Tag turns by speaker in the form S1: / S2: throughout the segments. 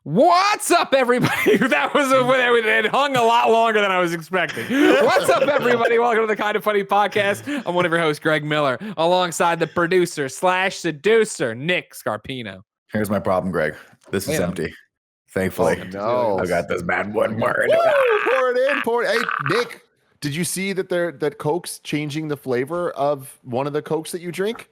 S1: What's up, everybody? That was it hung a lot longer than I was expecting. What's up, everybody? Welcome to the Kind of Funny podcast. I'm one of your hosts, Greg Miller, alongside the producer / seducer, Nick Scarpino.
S2: Here's my problem, Greg. This is empty. Thankfully,
S3: no.
S2: I got this bad one. Pour
S3: it in. Hey, Nick, did you see that Coke's changing the flavor of one of the Cokes that you drink?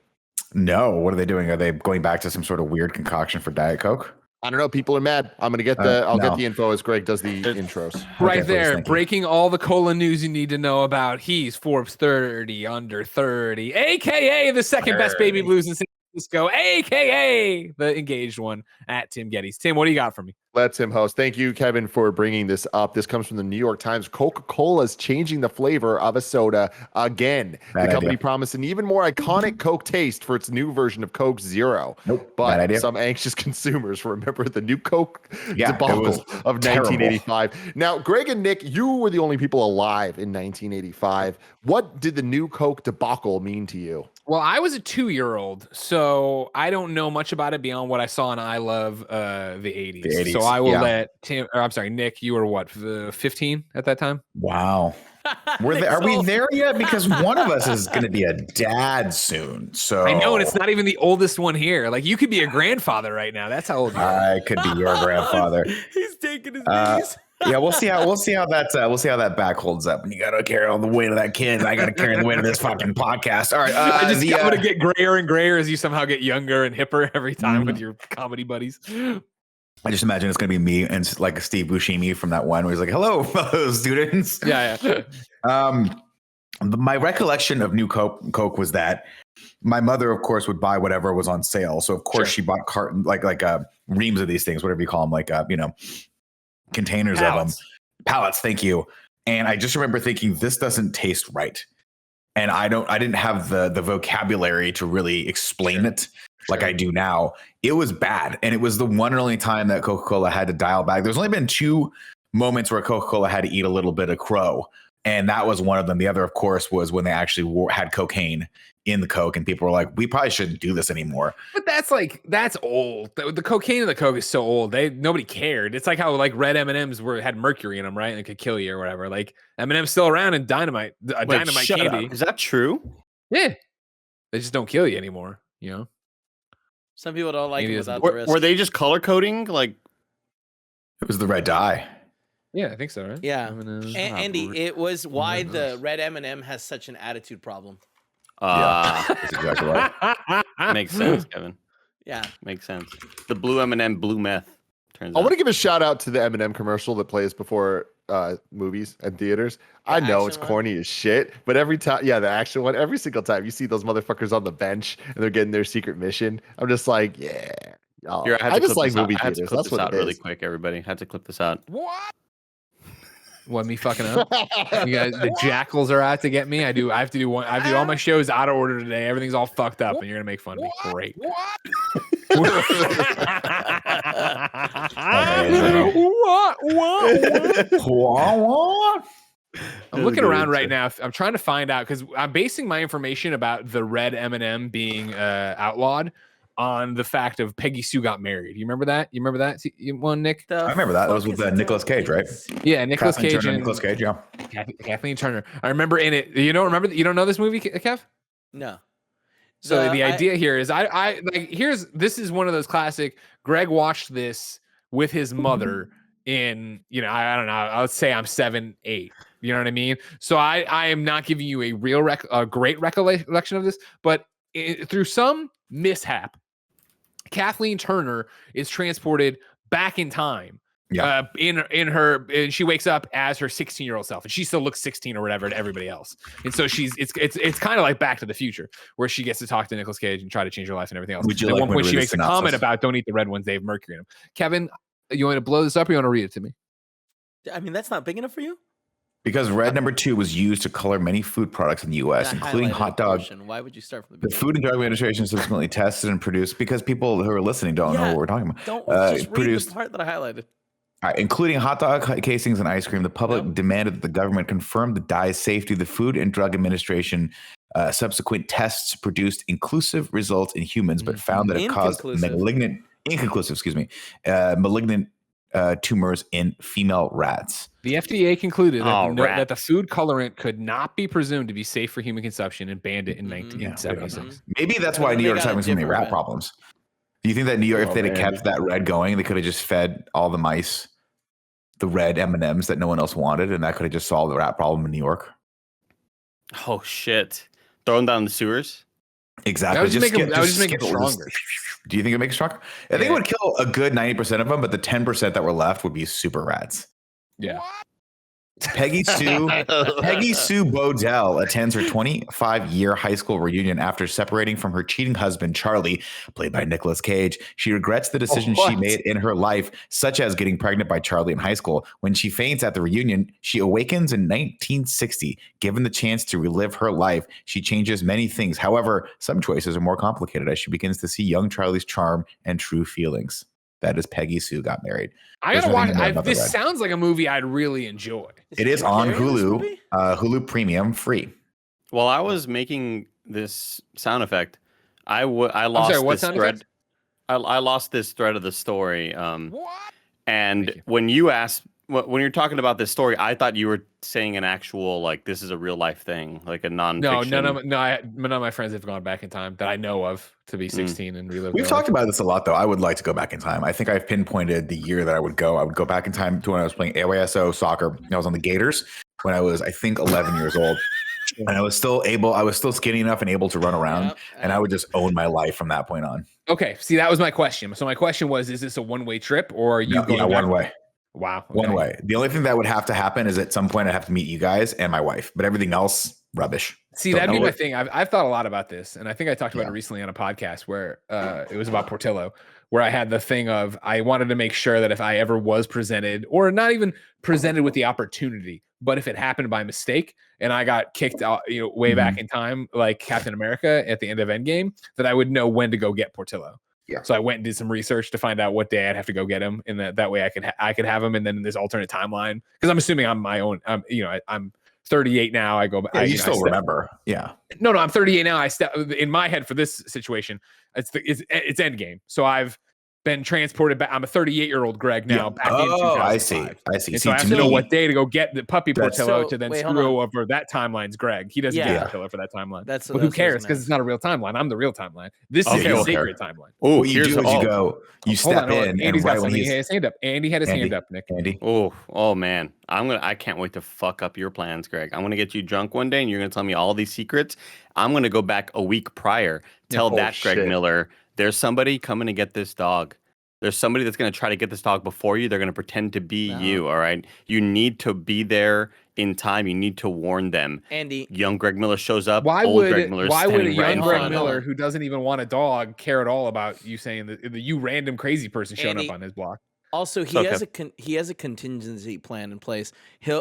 S2: No. What are they doing? Are they going back to some sort of weird concoction for Diet Coke?
S3: I don't know. People are mad. I'm gonna get I'll get the info as Greg does the intros.
S1: Right okay, there, breaking all the cola news you need to know about. He's Forbes 30 under 30, aka the second best baby blues in San Francisco, aka the engaged one at Tim Geddes. Tim, what do you got for me?
S3: Let Tim host. Thank you, Kevin, for bringing this up. This comes from the New York Times. Coca-Cola is changing the flavor of a soda again. The company promised an even more iconic Coke taste for its new version of Coke Zero.
S2: Nope.
S3: But some anxious consumers remember the new Coke debacle of 1985. Now, Greg and Nick, you were the only people alive in 1985. What did the new Coke debacle mean to you?
S1: Well, I was a 2-year-old, so I don't know much about it beyond what I saw in I Love the 80s. So I will let Tim, or I'm sorry, Nick, you were what, 15 at that time?
S2: Wow. Are we there yet? Because one of us is going to be a dad soon. So
S1: I know, and it's not even the oldest one here. Like, you could be a grandfather right now. That's how old you are.
S2: I could be your grandfather.
S1: He's taking his knees.
S2: Yeah, we'll see how that back holds up. And you gotta carry all the weight of that kid. I gotta carry the weight of this fucking podcast. All right,
S1: I'm gonna get grayer and grayer as you somehow get younger and hipper every time with your comedy buddies.
S2: I just imagine it's gonna be me and like Steve Buscemi from that one where he's like, "Hello, fellow students."
S1: Yeah.
S2: My recollection of new Coke was that my mother, of course, would buy whatever was on sale. So of course she bought carton like reams of these things, whatever you call them, containers
S1: pallets.
S2: Of them, pallets. Thank you. And I just remember thinking, this doesn't taste right. And I didn't have the vocabulary to really explain it like I do now. It was bad. And it was the one and only time that Coca-Cola had to dial back. There's only been 2 moments where Coca-Cola had to eat a little bit of crow. And that was one of them. The other, of course, was when they actually had cocaine in the Coke, and people were like, we probably shouldn't do this anymore.
S1: But that's old. The cocaine in the Coke is so old. Nobody cared. It's like how like red M&Ms had mercury in them, right? And it could kill you or whatever. Like M&M's still around and dynamite candy.
S4: Is that true?
S1: Yeah. They just don't kill you anymore,
S5: Some people don't like it without the risk.
S4: Were they just color coding? Like,
S2: it was the red dye.
S1: Yeah, I think so, right?
S5: Yeah. Andy, it was why the red M&M has such an attitude problem.
S2: That's exactly right.
S4: Makes sense, Kevin.
S5: Yeah,
S4: makes sense. The blue M&M, blue meth.
S3: I want to give a shout out to the M&M commercial that plays before movies and theaters. I know it's corny as shit, but every time, the action one, every single time you see those motherfuckers on the bench and they're getting their secret mission, I'm just like, yeah. I just like movie theaters. That's what it is.
S4: Really quick, everybody. Had to clip this out.
S1: What, me fucking up? You guys, the jackals are out to get me. I have to do all my shows out of order today. Everything's all fucked up, and you're gonna make fun of me. Great. What? I'm looking around right now. I'm trying to find out because I'm basing my information about the red M&M being outlawed on the fact of Peggy Sue got married. You remember that? One, Nick?
S2: I remember that. That was with Nicolas Cage, right?
S1: Yeah, Nicolas Cage and
S2: Nicolas Cage. Yeah,
S1: Kathleen Turner. I remember in it. You don't know this movie, Kev?
S5: No.
S1: So the idea here is this is one of those classic. Greg watched this with his mother in I don't know. I would say I'm 7, 8. You know what I mean? So I am not giving you a great recollection of this, but through some mishap, Kathleen Turner is transported back in time. Yeah. And she wakes up as her 16-year-old self, and she still looks 16 or whatever to everybody else. And so it's kind of like Back to the Future, where she gets to talk to Nicolas Cage and try to change her life and everything else. At one point, she makes a comment about don't eat the red ones; they have mercury in them. Kevin, you want to blow this up, or you want to read it to me?
S5: I mean, that's not big enough for you.
S2: Because red number 2 was used to color many food products in the U.S., including hot dogs.
S5: Why would you start from the beginning?
S2: The Food and Drug Administration subsequently tested and produced, because people who are listening don't know what we're talking about.
S5: Don't just read the part that I highlighted.
S2: All right, including hot dog casings and ice cream. The public demanded that the government confirm the dye's safety. The Food and Drug Administration subsequent tests produced inclusive results in humans, but found that it caused malignant tumors in female rats.
S1: The FDA concluded that,
S4: rats.
S1: that the food colorant could not be presumed to be safe for human consumption and banned it in 1976.
S2: Maybe that's
S5: And
S2: why
S5: then
S2: New
S5: they
S2: York's
S5: got a
S2: having so many
S5: different
S2: rat
S5: rat.
S2: problems. Do you think that New York, if they'd have kept that red going, they could have just fed all the mice the red M&Ms that no one else wanted, and that could have just solved the rat problem in New York?
S4: Oh shit! Throwing down the sewers.
S2: Exactly.
S1: That would just make them stronger.
S2: Do you think it makes it stronger? I think it would kill a good 90% of them, but the 10% that were left would be super rats.
S1: Yeah.
S2: Peggy Sue Bodell attends her 25-year high school reunion after separating from her cheating husband, Charlie, played by Nicolas Cage. She regrets the decisions she made in her life, such as getting pregnant by Charlie in high school. When she faints at the reunion, she awakens in 1960. Given the chance to relive her life, she changes many things. However, some choices are more complicated as she begins to see young Charlie's charm and true feelings. That is Peggy Sue Got Married.
S1: I gotta watch. This sounds like a movie I'd really enjoy.
S2: It is on Hulu, Hulu Premium, free.
S4: While I was making this sound effect, I lost this thread. I lost this thread of the story. And when you asked, when you're talking about this story, I thought you were saying an actual, like, this is a real life thing, like a non-fiction.
S1: None of my friends have gone back in time that I know of to be 16 and relive.
S2: We've talked about this a lot, though. I would like to go back in time. I think I've pinpointed the year that I would go. I would go back in time to when I was playing AYSO soccer. I was on the Gators when I was, I think, 11 years old. And I was still skinny enough and able to run around. And I would just own my life from that point on.
S1: Okay. See, that was my question. So my question was, is this a one-way trip or are you going back?
S2: One way.
S1: Wow. Okay.
S2: One way. The only thing that would have to happen is at some point I'd have to meet you guys and my wife, but everything else, rubbish.
S1: See, that'd be my thing. I've thought a lot about this, and I think I talked about it recently on a podcast where it was about Portillo, where I had the thing of I wanted to make sure that if I ever was presented, or not even presented with the opportunity, but if it happened by mistake and I got kicked out, way back in time, like Captain America at the end of Endgame, that I would know when to go get Portillo. Yeah. So I went and did some research to find out what day I'd have to go get him, and that way I could have him, and then in this alternate timeline, because I'm assuming I'm my own. I'm 38 now. I go.
S2: Yeah, you still remember? Yeah.
S1: No, I'm 38 now. I step in my head for this situation. It's Endgame. So I've been transported back. I'm a 38-year-old Greg now. Back in 2005.
S2: I see.
S1: And so I have to know what day to go get the puppy Portillo to then
S5: wait,
S1: screw over that timeline's Greg. He doesn't get Portillo for that timeline. But who cares? Because it's not a real timeline. I'm the real timeline. This is a sacred timeline.
S2: Oh, what you do is you step in.
S1: Andy's got something. He had his hand up. Andy had his hand up, Nick.
S2: Andy.
S4: Oh man. I can't wait to fuck up your plans, Greg. I'm gonna get you drunk one day and you're gonna tell me all these secrets. I'm gonna go back a week prior. Tell Greg Miller, there's somebody coming to get this dog. There's somebody that's going to try to get this dog before you. They're going to pretend to be you, all right? You need to be there in time. You need to warn them.
S5: Andy.
S4: Young Greg Miller shows up.
S1: Why would a young Greg
S5: Miller
S1: Miller who doesn't even want a dog care at all about you saying that you random crazy person showing up on his block?
S5: Also, he has a contingency plan in place.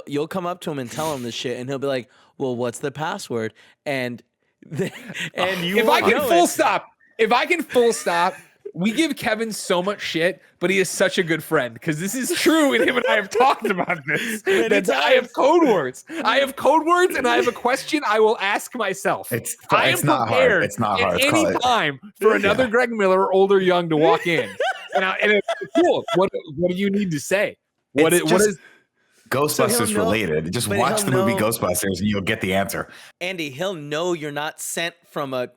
S5: You'll come up to him and tell him this shit, and he'll be like, "Well, what's the password?" And
S1: if I can full stop. We give Kevin so much shit, but he is such a good friend because this is true, and him and I have talked about this. I have code words. I have code words, and I have a question I will ask myself.
S2: It's not hard. It's not hard.
S1: At any time for another Greg Miller, old or young, to walk in. And it's cool. What do you need to say? What is
S2: Ghostbusters related? Just watch the movie Ghostbusters, and you'll get the answer.
S5: Andy, he'll know you're not sent from a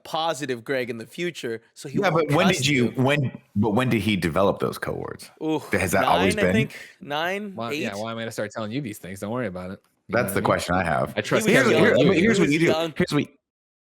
S5: positive Greg in the future, so he won't trust you.
S2: When did he develop those code words? Has that always been?
S5: I think 9, 8.
S1: Yeah, why am I gonna start telling you these things? Don't worry about it.
S2: That's the question I have.
S1: I trust.
S2: Here's what you do.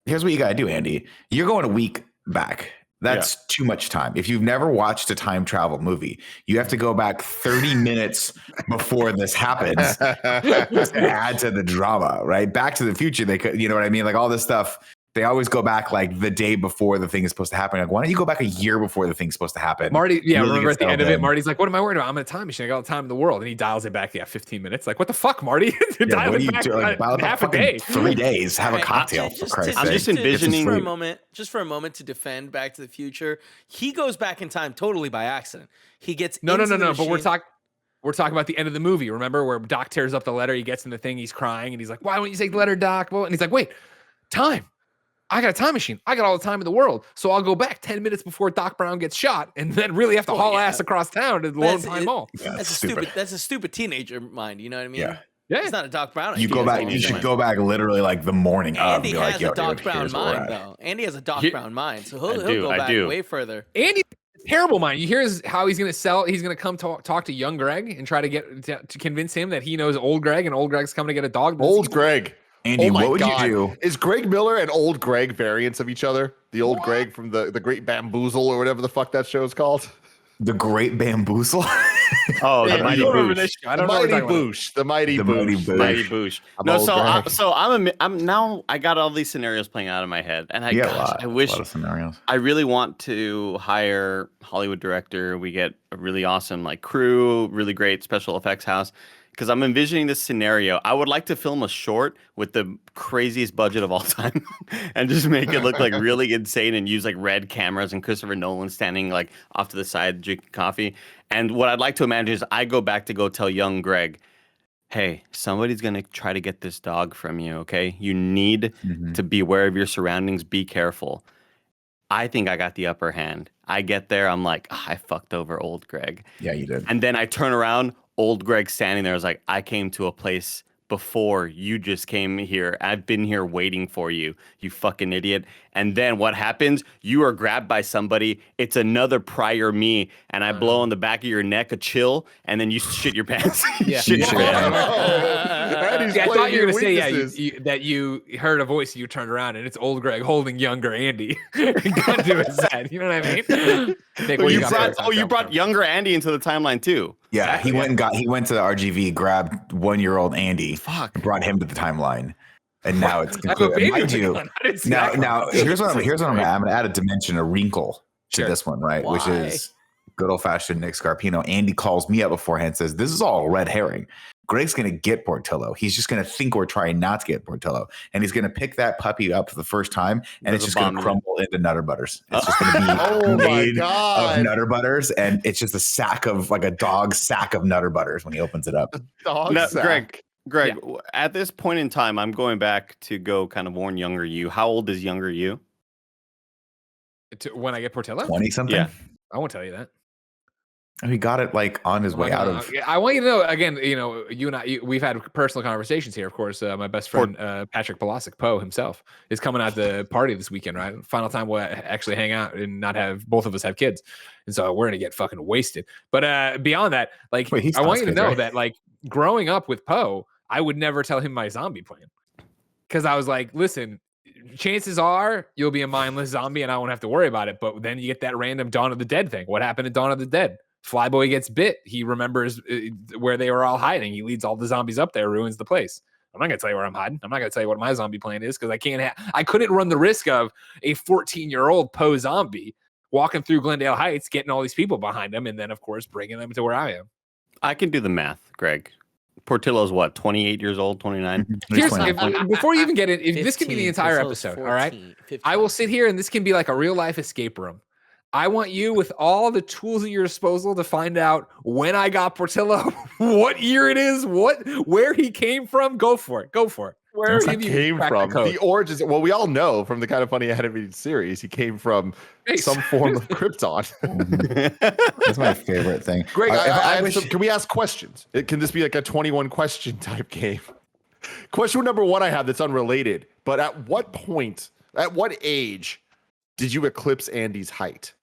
S2: Here's what you gotta do, Andy. You're going a week back. That's too much time. If you've never watched a time travel movie, you have to go back 30 minutes before this happens to add to the drama, right? Back to the Future, they could, you know what I mean? Like all this stuff. They always go back like the day before the thing is supposed to happen. Like, why don't you go back a year before the thing's supposed to happen?
S1: Marty, remember at the end of it, Marty's like, what am I worried about? I'm in a time machine. I got all the time in the world. And he dials it back, 15 minutes. Like, what the fuck, Marty?
S2: Dial it back about half a day. 3 days. Have a cocktail, for Christ's sake.
S4: I'm just envisioning.
S5: Just for a moment to defend Back to the Future. He goes back in time totally by accident. He gets
S1: No. But we're talking about the end of the movie. Remember where Doc tears up the letter? He gets in the thing. He's crying. And he's like, why won't you take the letter, Doc? Well, and he's like, wait, time. I got a time machine. I got all the time in the world. So I'll go back 10 minutes before Doc Brown gets shot and then really have to haul ass across town to the Lone Pine Mall.
S5: That's a stupid teenager mind. You know what I mean?
S2: Yeah.
S1: Yeah.
S5: It's not a Doc Brown.
S2: You go back. You should go back literally like the morning of.
S5: Andy
S2: and be
S5: has
S2: like, Yo,
S5: a Doc
S2: dude,
S5: Brown
S2: here's where we're
S5: mind,
S2: at.
S5: though. Andy has a Doc Brown mind, so he'll go back way further.
S1: Andy, terrible mind. You hear how he's going to sell. He's going to come talk to young Greg and try to get to convince him that he knows old Greg, and old Greg's coming to get a dog.
S3: Old Greg.
S2: Andy, what would you do?
S3: Is Greg Miller and old Greg variants of each other? The old Greg from the Great Bamboozle or whatever the fuck that show is called.
S2: The Great Bamboozle.
S4: Oh, the Mighty Boosh.
S1: I don't know.
S3: The Mighty Boosh.
S4: Mighty Boosh. No, so I'm now. I got all these scenarios playing out in my head, and I wish.
S2: A lot of scenarios.
S4: I really want to hire Hollywood director. We get a really awesome like crew, really great special effects house. Because I'm envisioning this scenario. I would like to film a short with the craziest budget of all time and just make it look like really insane and use like red cameras and Christopher Nolan standing like off to the side drinking coffee. And what I'd like to imagine is I go back to go tell young Greg, hey, somebody's going to try to get this dog from you, okay? You need to be aware of your surroundings. Be careful. I think I got the upper hand. I get there. I'm like, I fucked over old Greg.
S2: Yeah, you did.
S4: And then I turn around. Old Greg standing there was like, I came to a place before you just came here. I've been here waiting for you, you fucking idiot. And then what happens? You are grabbed by somebody. It's another prior me. And I blow on the back of your neck a chill. And then you shit your pants. Shit your pants.
S1: I thought you were going to say, that you heard a voice and you turned around and it's old Greg holding younger Andy. Gun to his head. You know what I mean? Nick,
S4: you brought younger Andy into the timeline too.
S2: Yeah, he went to the RGV, grabbed 1-year-old Andy, and brought him to the timeline, and now it's concluded. Now here's what I'm gonna add. I'm gonna add a dimension, a wrinkle to this one, right?
S5: Why?
S2: Which is good old fashioned Nick Scarpino. Andy calls me up beforehand and says, "This is all a red herring. Greg's going to get Portillo. He's just going to think we're trying not to get Portillo. And he's going to pick that puppy up for the first time, and it's just going to crumble into Nutter Butters. It's just going to be made of Nutter Butters, and it's just a dog sack of Nutter Butters when he opens it up.
S4: Greg, at this point in time, I'm going back to go kind of warn younger you. How old is younger you?
S1: When I get Portillo?
S2: 20-something?
S1: Yeah. I won't tell you that.
S2: He got it like on his way out of.
S1: I want you to know again. You and I, we've had personal conversations here. Of course, my best friend Patrick Polasic Poe himself is coming out the party this weekend. Right, final time we'll actually hang out and not have both of us have kids, and so we're gonna get fucking wasted. But beyond that, like I want you to know that like growing up with Poe, I would never tell him my zombie plan because I was like, listen. Chances are you'll be a mindless zombie and I won't have to worry about it. But then you get that random Dawn of the Dead thing. What happened in Dawn of the Dead? Flyboy gets bit. He remembers where they were all hiding. He leads all the zombies up there, ruins the place. I'm not going to tell you where I'm hiding. I'm not going to tell you what my zombie plan is because I couldn't run the risk of a 14-year-old Poe zombie walking through Glendale Heights, getting all these people behind him, and then, of course, bringing them to where I am.
S4: I can do the math, Greg. Portillo's what, 28 years old, 29?
S1: Before you even get in, this can be the entire episode, 14, all right? 15. I will sit here and this can be like a real life escape room. I want you with all the tools at your disposal to find out when I got Portillo, what year it is, where he came from. Go for it.
S3: Where he came from. The origins. Well, we all know from the Kind of Funny animated series, he came from some form of Krypton.
S2: That's my favorite thing.
S3: Greg, can we ask questions? Can this be like a 21 question type game? Question number one I have that's unrelated, but at what age did you eclipse Andy's height?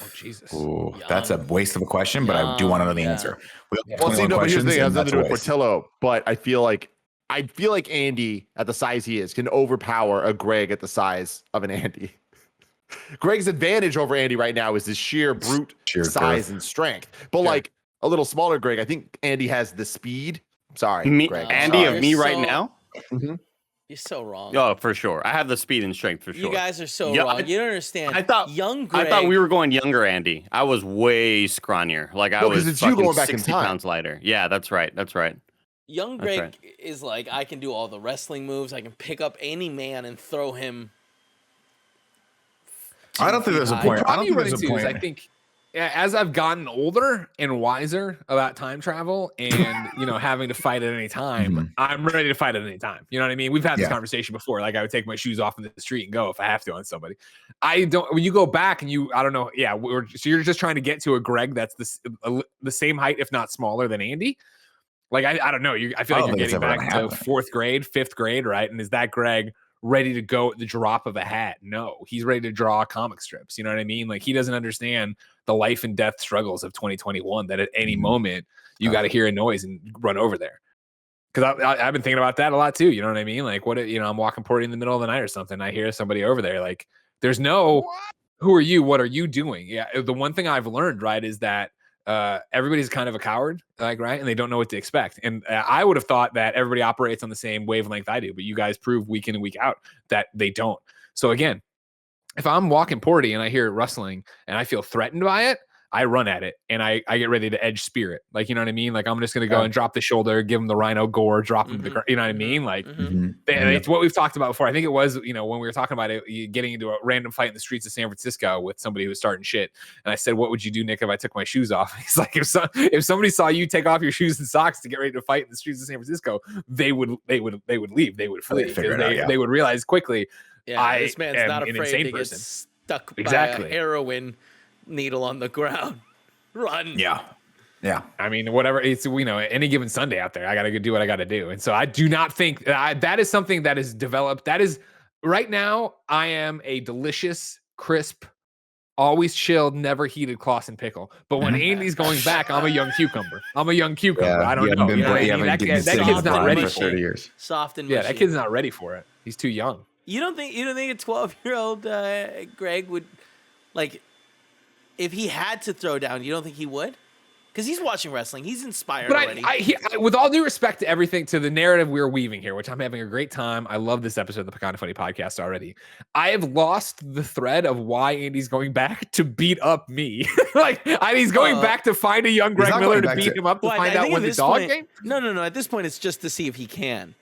S1: Oh, Jesus.
S2: Ooh, that's a waste of a question, but I do want to know the answer.
S3: But here's the thing. It has nothing to do with Portillo, but I feel like Andy, at the size he is, can overpower a Greg at the size of an Andy. Greg's advantage over Andy right now is his sheer brute size and strength. But like a little smaller Greg, I think Andy has the speed. Sorry, Greg.
S4: Andy of me right now?
S3: Mm-hmm.
S5: You're so wrong.
S4: Oh, for sure. I have the speed and strength for sure.
S5: You guys are so wrong. You don't understand.
S4: I thought we were going younger Andy. I was way scrawnier. Like I was
S3: it's you going back
S4: 60
S3: in time.
S4: pounds lighter. Yeah, that's right.
S5: Young Greg is like, I can do all the wrestling moves. I can pick up any man and throw him.
S2: I don't think there's a point. I don't think there's a point.
S1: I think as I've gotten older and wiser about time travel and, having to fight at any time, I'm ready to fight at any time. You know what I mean? We've had this conversation before. Like I would take my shoes off in the street and go if I have to on somebody. When you go back and I don't know. Yeah. So you're just trying to get to a Greg that's the same height, if not smaller than Andy. Like, I don't know. I feel like you're getting back to 4th grade, 5th grade, right? And is that Greg ready to go at the drop of a hat? No, he's ready to draw comic strips. You know what I mean? Like, he doesn't understand the life and death struggles of 2021, that at any moment you got to hear a noise and run over there. Because I've been thinking about that a lot too. You know what I mean? Like, I'm walking Porty in the middle of the night or something. I hear somebody over there. Like, there's no, who are you? What are you doing? Yeah. The one thing I've learned, right, is that everybody's kind of a coward, like, right? And they don't know what to expect. And I would have thought that everybody operates on the same wavelength I do, but you guys prove week in and week out that they don't. So again, if I'm walking Porty and I hear it rustling and I feel threatened by it, I run at it and I get ready to edge spirit. Like, you know what I mean? Like, I'm just going to go and drop the shoulder, give him the rhino gore, drop him to the ground. You know what I mean? Like, it's what we've talked about before. I think it was, when we were talking about it, getting into a random fight in the streets of San Francisco with somebody who was starting shit. And I said, what would you do, Nick, if I took my shoes off? He's like, if somebody saw you take off your shoes and socks to get ready to fight in the streets of San Francisco, they would leave. They would flee. They would realize quickly,
S5: this man's not afraid to get stuck by a heroin needle on the ground. Run.
S2: Yeah.
S1: I mean, whatever. It's, any given Sunday out there, I got to do what I got to do. And so I do not think that is something that is developed. That is right now. I am a delicious, crisp, always chilled, never heated Clausen pickle. But when Andy's going back, I'm a young cucumber. I don't know. That kid's not ready for 30 years.
S5: Soft and
S1: that kid's not ready for it. He's too young.
S5: You don't think a 12-year-old Greg would, like, if he had to throw down, you don't think he would? Because he's watching wrestling. He's inspired already.
S1: With all due respect to everything, to the narrative we're weaving here, which I'm having a great time. I love this episode of the Pecano Funny podcast already. I have lost the thread of why Andy's going back to beat up me. He's going back to find a young Greg Miller to beat him up to find out when the dog game?
S5: No. At this point, it's just to see if he can.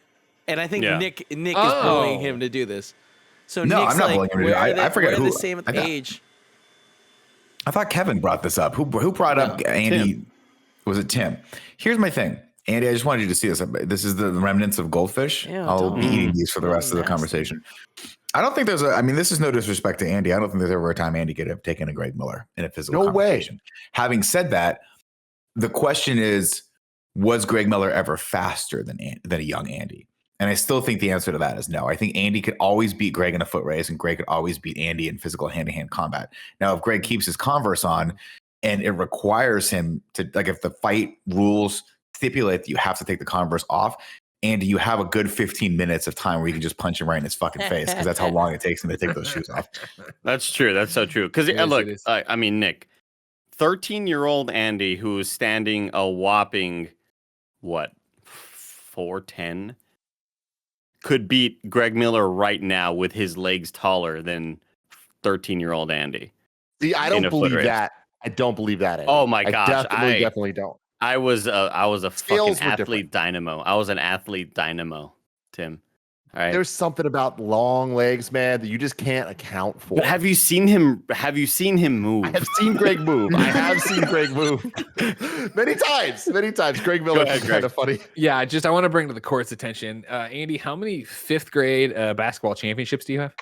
S5: And I think Nick is bullying him to do this. So no, Nick's, I'm not bullying him to do it. I forget who. The same age.
S2: I thought Kevin brought this up. Who brought up Andy? Tim. Was it Tim? Here's my thing. Andy, I just wanted you to see this. This is the remnants of goldfish. I'll be eating these for the rest of the conversation. I don't think this is no disrespect to Andy. I don't think there's ever a time Andy could have taken a Greg Miller in a physical conversation. Having said that, the question is, was Greg Miller ever faster than a young Andy? And I still think the answer to that is no. I think Andy could always beat Greg in a foot race, and Greg could always beat Andy in physical hand-to-hand combat. Now, if Greg keeps his Converse on and it requires him to, like, if the fight rules stipulate that you have to take the Converse off, and you have a good 15 minutes of time where you can just punch him right in his fucking face, because that's how long it takes him to take those shoes off.
S4: That's true. That's so true. Because look, I mean, Nick, 13-year-old Andy, who is standing a whopping, 4'10", could beat Greg Miller right now with his legs taller than 13-year-old Andy.
S3: See, I don't believe that. I don't believe that. Andy.
S4: Oh my gosh,
S3: I definitely don't.
S4: I was a fucking athlete dynamo. I was an athlete dynamo, Tim. All right.
S3: There's something about long legs, man, that you just can't account for.
S4: But have you seen him move?
S3: I have seen Greg move. Many times. Greg Miller is kind of funny.
S1: Yeah, I want to bring to the court's attention, Andy, how many 5th grade basketball championships do you have?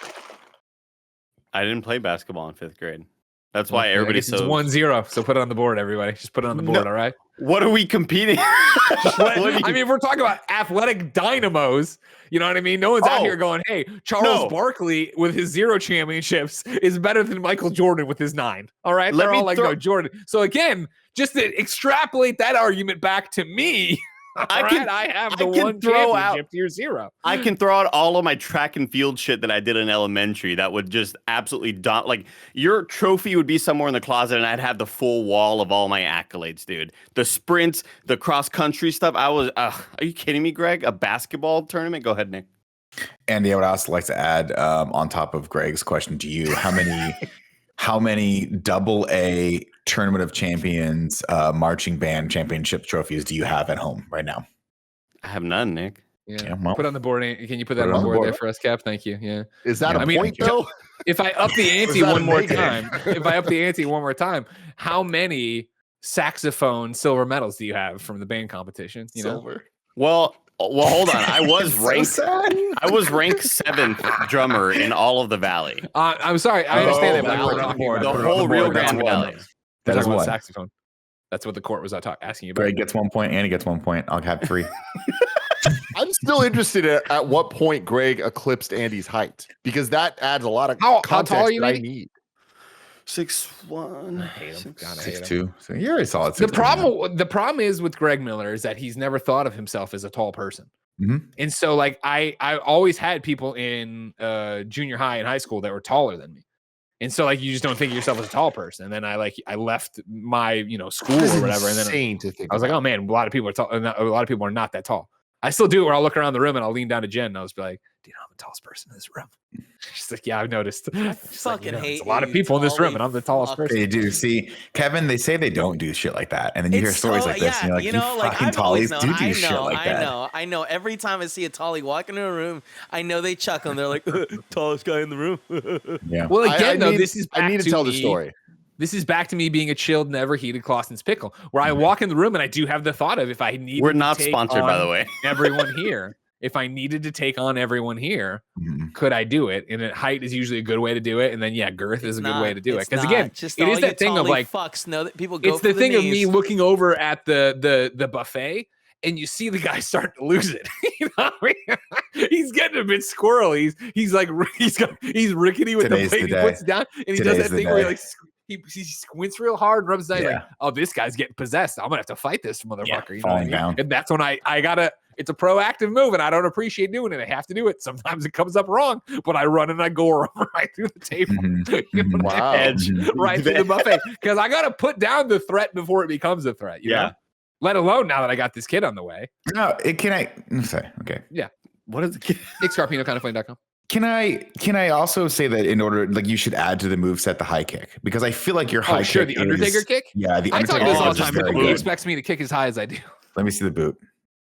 S4: I didn't play basketball in 5th grade. That's why everybody's so
S1: 1-0. So put it on the board, everybody. Just put it on the board, all right?
S4: What are we competing?
S1: I mean, we're talking about athletic dynamos. You know what I mean? No one's out here going, hey, Charles Barkley with his 0 championships is better than Michael Jordan with his 9. All right? They're all like, no, Jordan. So again, just to extrapolate that argument back to me, I have the one championship, you're 0.
S4: I can throw out all of my track and field shit that I did in elementary that would just absolutely like, your trophy would be somewhere in the closet and I'd have the full wall of all my accolades, dude. The sprints, the cross country stuff. I was, are you kidding me, Greg? A basketball tournament? Go ahead, Nick.
S2: Andy, I would also like to add, on top of Greg's question to you, how many AA Tournament of Champions marching band championship trophies do you have at home right now?
S4: I have none, Nick.
S1: Yeah.
S2: well.
S1: Put on the board. Can you put that on the board there for us, Cap? Thank you. Yeah.
S3: Is that a
S1: mean,
S3: point though?
S1: If I up the ante
S3: that
S1: one
S3: a
S1: more
S3: negative?
S1: time, how many saxophone silver medals do you have from the band competition? You know?
S3: Silver.
S4: Well, hold on. I was
S2: So
S4: ranked.
S2: sad.
S4: I was ranked 7th drummer in all of the Valley.
S1: I'm sorry. I understand that, but
S2: Valley.
S1: we're talking about
S4: The whole Rio Grande Valley.
S2: That is
S1: about
S2: one.
S1: saxophone. That's what the court was asking you about.
S2: Greg gets 1 point. Andy gets 1 point. I'll have 3.
S3: I'm still interested at what point Greg eclipsed Andy's height because that adds a lot of
S1: How
S3: context
S1: tall are you,
S3: that I
S1: Andy?
S3: need.
S4: 6'1".
S1: I hate him. God, I hate him.
S2: 6'2". So you're already solid.
S1: The problem is with Greg Miller is that he's never thought of himself as a tall person.
S2: Mhm.
S1: And so like I always had people in junior high and high school that were taller than me. And so like you just don't think of yourself as a tall person. And then I left my school or whatever. And then I was like, oh man, a lot of people are tall. A lot of people are not that tall. I still do it where I'll look around the room and I'll lean down to Jen and I'll just be like, do you know I'm the tallest person in this room? She's like, yeah, I've noticed.
S5: I fucking hate
S1: it's a lot of people in this room and I'm the tallest person.
S2: They do. See, Kevin, they say they don't do shit like that. And then you hear
S5: It's
S2: stories
S5: so-
S2: like this and you're like,
S5: you know, like
S2: fucking
S5: I've always
S2: tallies
S5: known.
S2: do shit like that.
S5: I know. Every time I see a tallie walk into a room, I know they chuckle and they're like, tallest guy in the room.
S2: Yeah.
S1: Well, again,
S3: I need,
S1: this is back
S3: I need to tell the
S1: me.
S3: story.
S1: This is back to me being a chilled, never heated Clausen's pickle, where I walk in the room and I do have the thought of if I need.
S4: We're not sponsored, by the way.
S1: Everyone here. If I needed to take on everyone here, could I do it? And height is usually a good way to do it. And then girth is a good way to do it. Because again,
S5: just
S1: it is that thing of like
S5: fucks know that people go.
S1: It's the thing
S5: knees.
S1: of me looking over at the buffet. And you see the guy starting to lose it. He's getting a bit squirrely. He's rickety with
S2: Today's
S1: the plate
S2: the
S1: he puts down, and he does that thing where he squints real hard, rubs his eye like, oh, this guy's getting possessed. I'm gonna have to fight this motherfucker.
S2: Falling down.
S1: And that's when I gotta. It's a proactive move, and I don't appreciate doing it. I have to do it. Sometimes it comes up wrong, but I run and I go right through the table,
S3: Wow.
S1: edge right through the buffet, because I gotta put down the threat before it becomes a threat. You know? Let alone now that I got this kid on the way.
S2: No, sorry. Okay.
S1: Yeah.
S4: What is the kid?
S1: Scarpino.com.
S2: Can I also say that in order, like, you should add to the moveset the high kick, because I feel like your high kick
S1: the Undertaker kick?
S2: Yeah, the
S1: I
S2: Undertaker
S1: talk this all
S2: is
S1: the time,
S2: very
S1: but he
S2: good.
S1: expects me to kick as high as I do.
S2: Let me see the boot.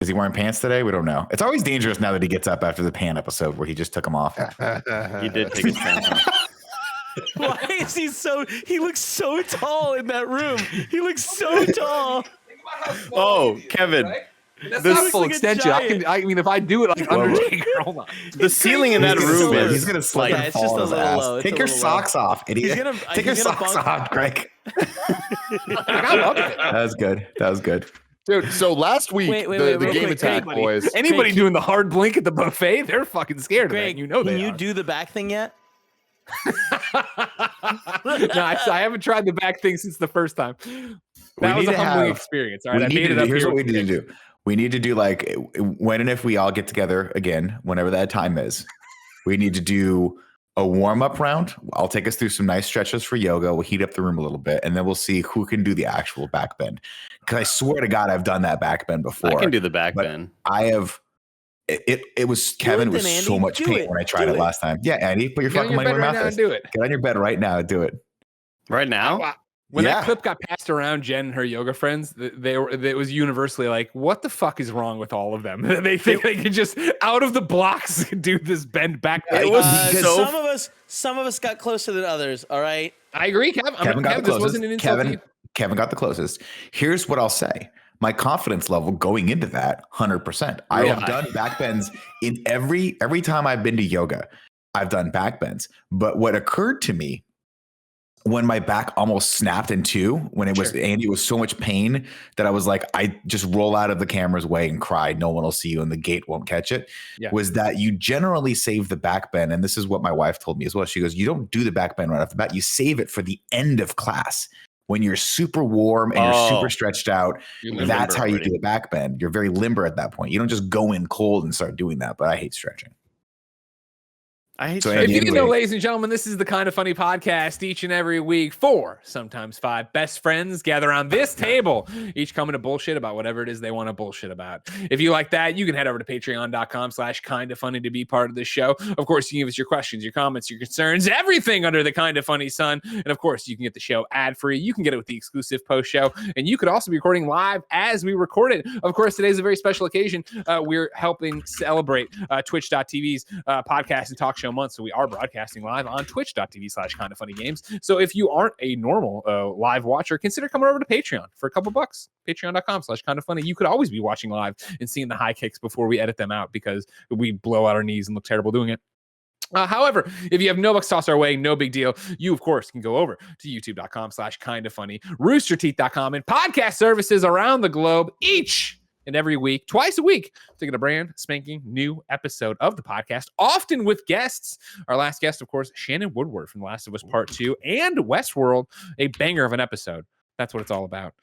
S2: Is he wearing pants today? We don't know. It's always dangerous now that he gets up after the pan episode where he just took them off.
S4: He did take his pants off.
S5: Why is he looks so tall in that room. He looks so tall.
S4: Oh, Kevin.
S1: That's
S4: This
S1: not
S4: is
S1: full
S5: like a
S1: extension.
S5: giant-
S1: I mean, if I do it like Undertaker, hold on.
S4: The ceiling in that
S2: He's
S4: room
S2: gonna-
S4: is
S2: he's gonna slip
S5: Yeah,
S2: and
S5: it's
S2: fall
S5: just
S2: on
S5: a
S2: his
S5: little
S2: ass.
S5: low. It's
S2: Take
S5: a
S2: your
S5: little low.
S2: socks off, idiot. Take your socks off, Greg.
S1: I love it.
S2: That was good. That was good.
S3: Dude, so last week,
S5: Wait,
S3: the
S5: real
S3: game
S5: quick,
S3: attack
S5: Greg,
S3: boys.
S1: Anybody
S5: Greg,
S1: doing the hard blink at the buffet, they're fucking scared of
S5: Greg,
S1: that. You know
S5: can
S1: they
S5: you
S1: are.
S5: do the back thing yet?
S1: No, I haven't tried the back thing since the first time. That was
S2: need
S1: a
S2: to
S1: humbling
S2: have-
S1: experience. All right, I
S2: We need
S1: made
S2: to
S1: it
S2: do,
S1: up
S2: here's
S1: here
S2: what we
S1: with
S2: need to
S1: you.
S2: do. We need to do, like, when and if we all get together again, whenever that time is, we need to do a warm-up round. I'll take us through some nice stretches for yoga. We'll heat up the room a little bit, and then we'll see who can do the actual back bend. Because I swear to God, I've done that back bend before.
S4: I can do the back
S2: but
S4: bend.
S2: I have. It was Kevin
S5: it
S2: was
S5: then,
S2: so
S5: Andy.
S2: much
S5: Do
S2: pain
S5: it.
S2: when I tried
S5: Do
S2: it
S5: it.
S2: last time. Yeah, Andy, put your
S1: Get on
S2: fucking
S1: your
S2: money
S1: bed
S2: where
S1: right
S2: your
S1: now
S2: mouth
S1: and
S2: is.
S1: do it.
S2: Get on your bed right now. Do it.
S4: Right now?
S1: When
S2: Yeah.
S1: that clip got passed around Jen and her yoga friends, it was universally like, what the fuck is wrong with all of them? They think they can just out of the blocks do this bend back.
S4: It was
S5: Some of us got closer than others. All right.
S1: I agree, Kevin.
S2: Kevin got the
S1: This
S2: closest.
S1: wasn't an insult to you.
S2: Kevin got the closest. Here's what I'll say. My confidence level going into that, 100%. I have done back bends in every time I've been to yoga. I've done back bends. But what occurred to me when my back almost snapped in two, when it was Andy, it was so much pain that I was like, I just roll out of the camera's way and cry. No one will see you and the gate won't catch it.
S1: Yeah.
S2: Was that you generally save the back bend. And this is what my wife told me as well. She goes, you don't do the back bend right off the bat. You save it for the end of class when you're super warm and you're super stretched out. That's how you do the back bend. You're very limber at that point. You don't just go in cold and start doing that. But I hate stretching.
S4: I hate
S2: So,
S1: If
S2: Andy,
S1: you didn't know,
S2: anyway,
S1: ladies and gentlemen, this is the Kind of Funny podcast. Each and every week, 4, sometimes 5 best friends gather around this table, each coming to bullshit about whatever it is they want to bullshit about. If you like that, you can head over to patreon.com/kindoffunny to be part of the show. Of course, you can give us your questions, your comments, your concerns, everything under the Kind of Funny sun. And of course, you can get the show ad-free. You can get it with the exclusive post show. And you could also be recording live as we record it. Of course, today's a very special occasion. We're helping celebrate twitch.tv's podcast and talk show month. So we are broadcasting live on twitch.tv/kindoffunnygames. So if you aren't a normal live watcher, consider coming over to Patreon for a couple bucks. Patreon.com/kindoffunny. You could always be watching live and seeing the high kicks before we edit them out because we blow out our knees and look terrible doing it. However, if you have no bucks tossed our way, no big deal. You, of course, can go over to youtube.com/kindoffunny, roosterteeth.com, and podcast services around the globe each and every week, twice a week, to get a brand spanking new episode of the podcast, often with guests. Our last guest, of course, Shannon Woodward from The Last of Us Part 2 and Westworld, a banger of an episode. That's what it's all about.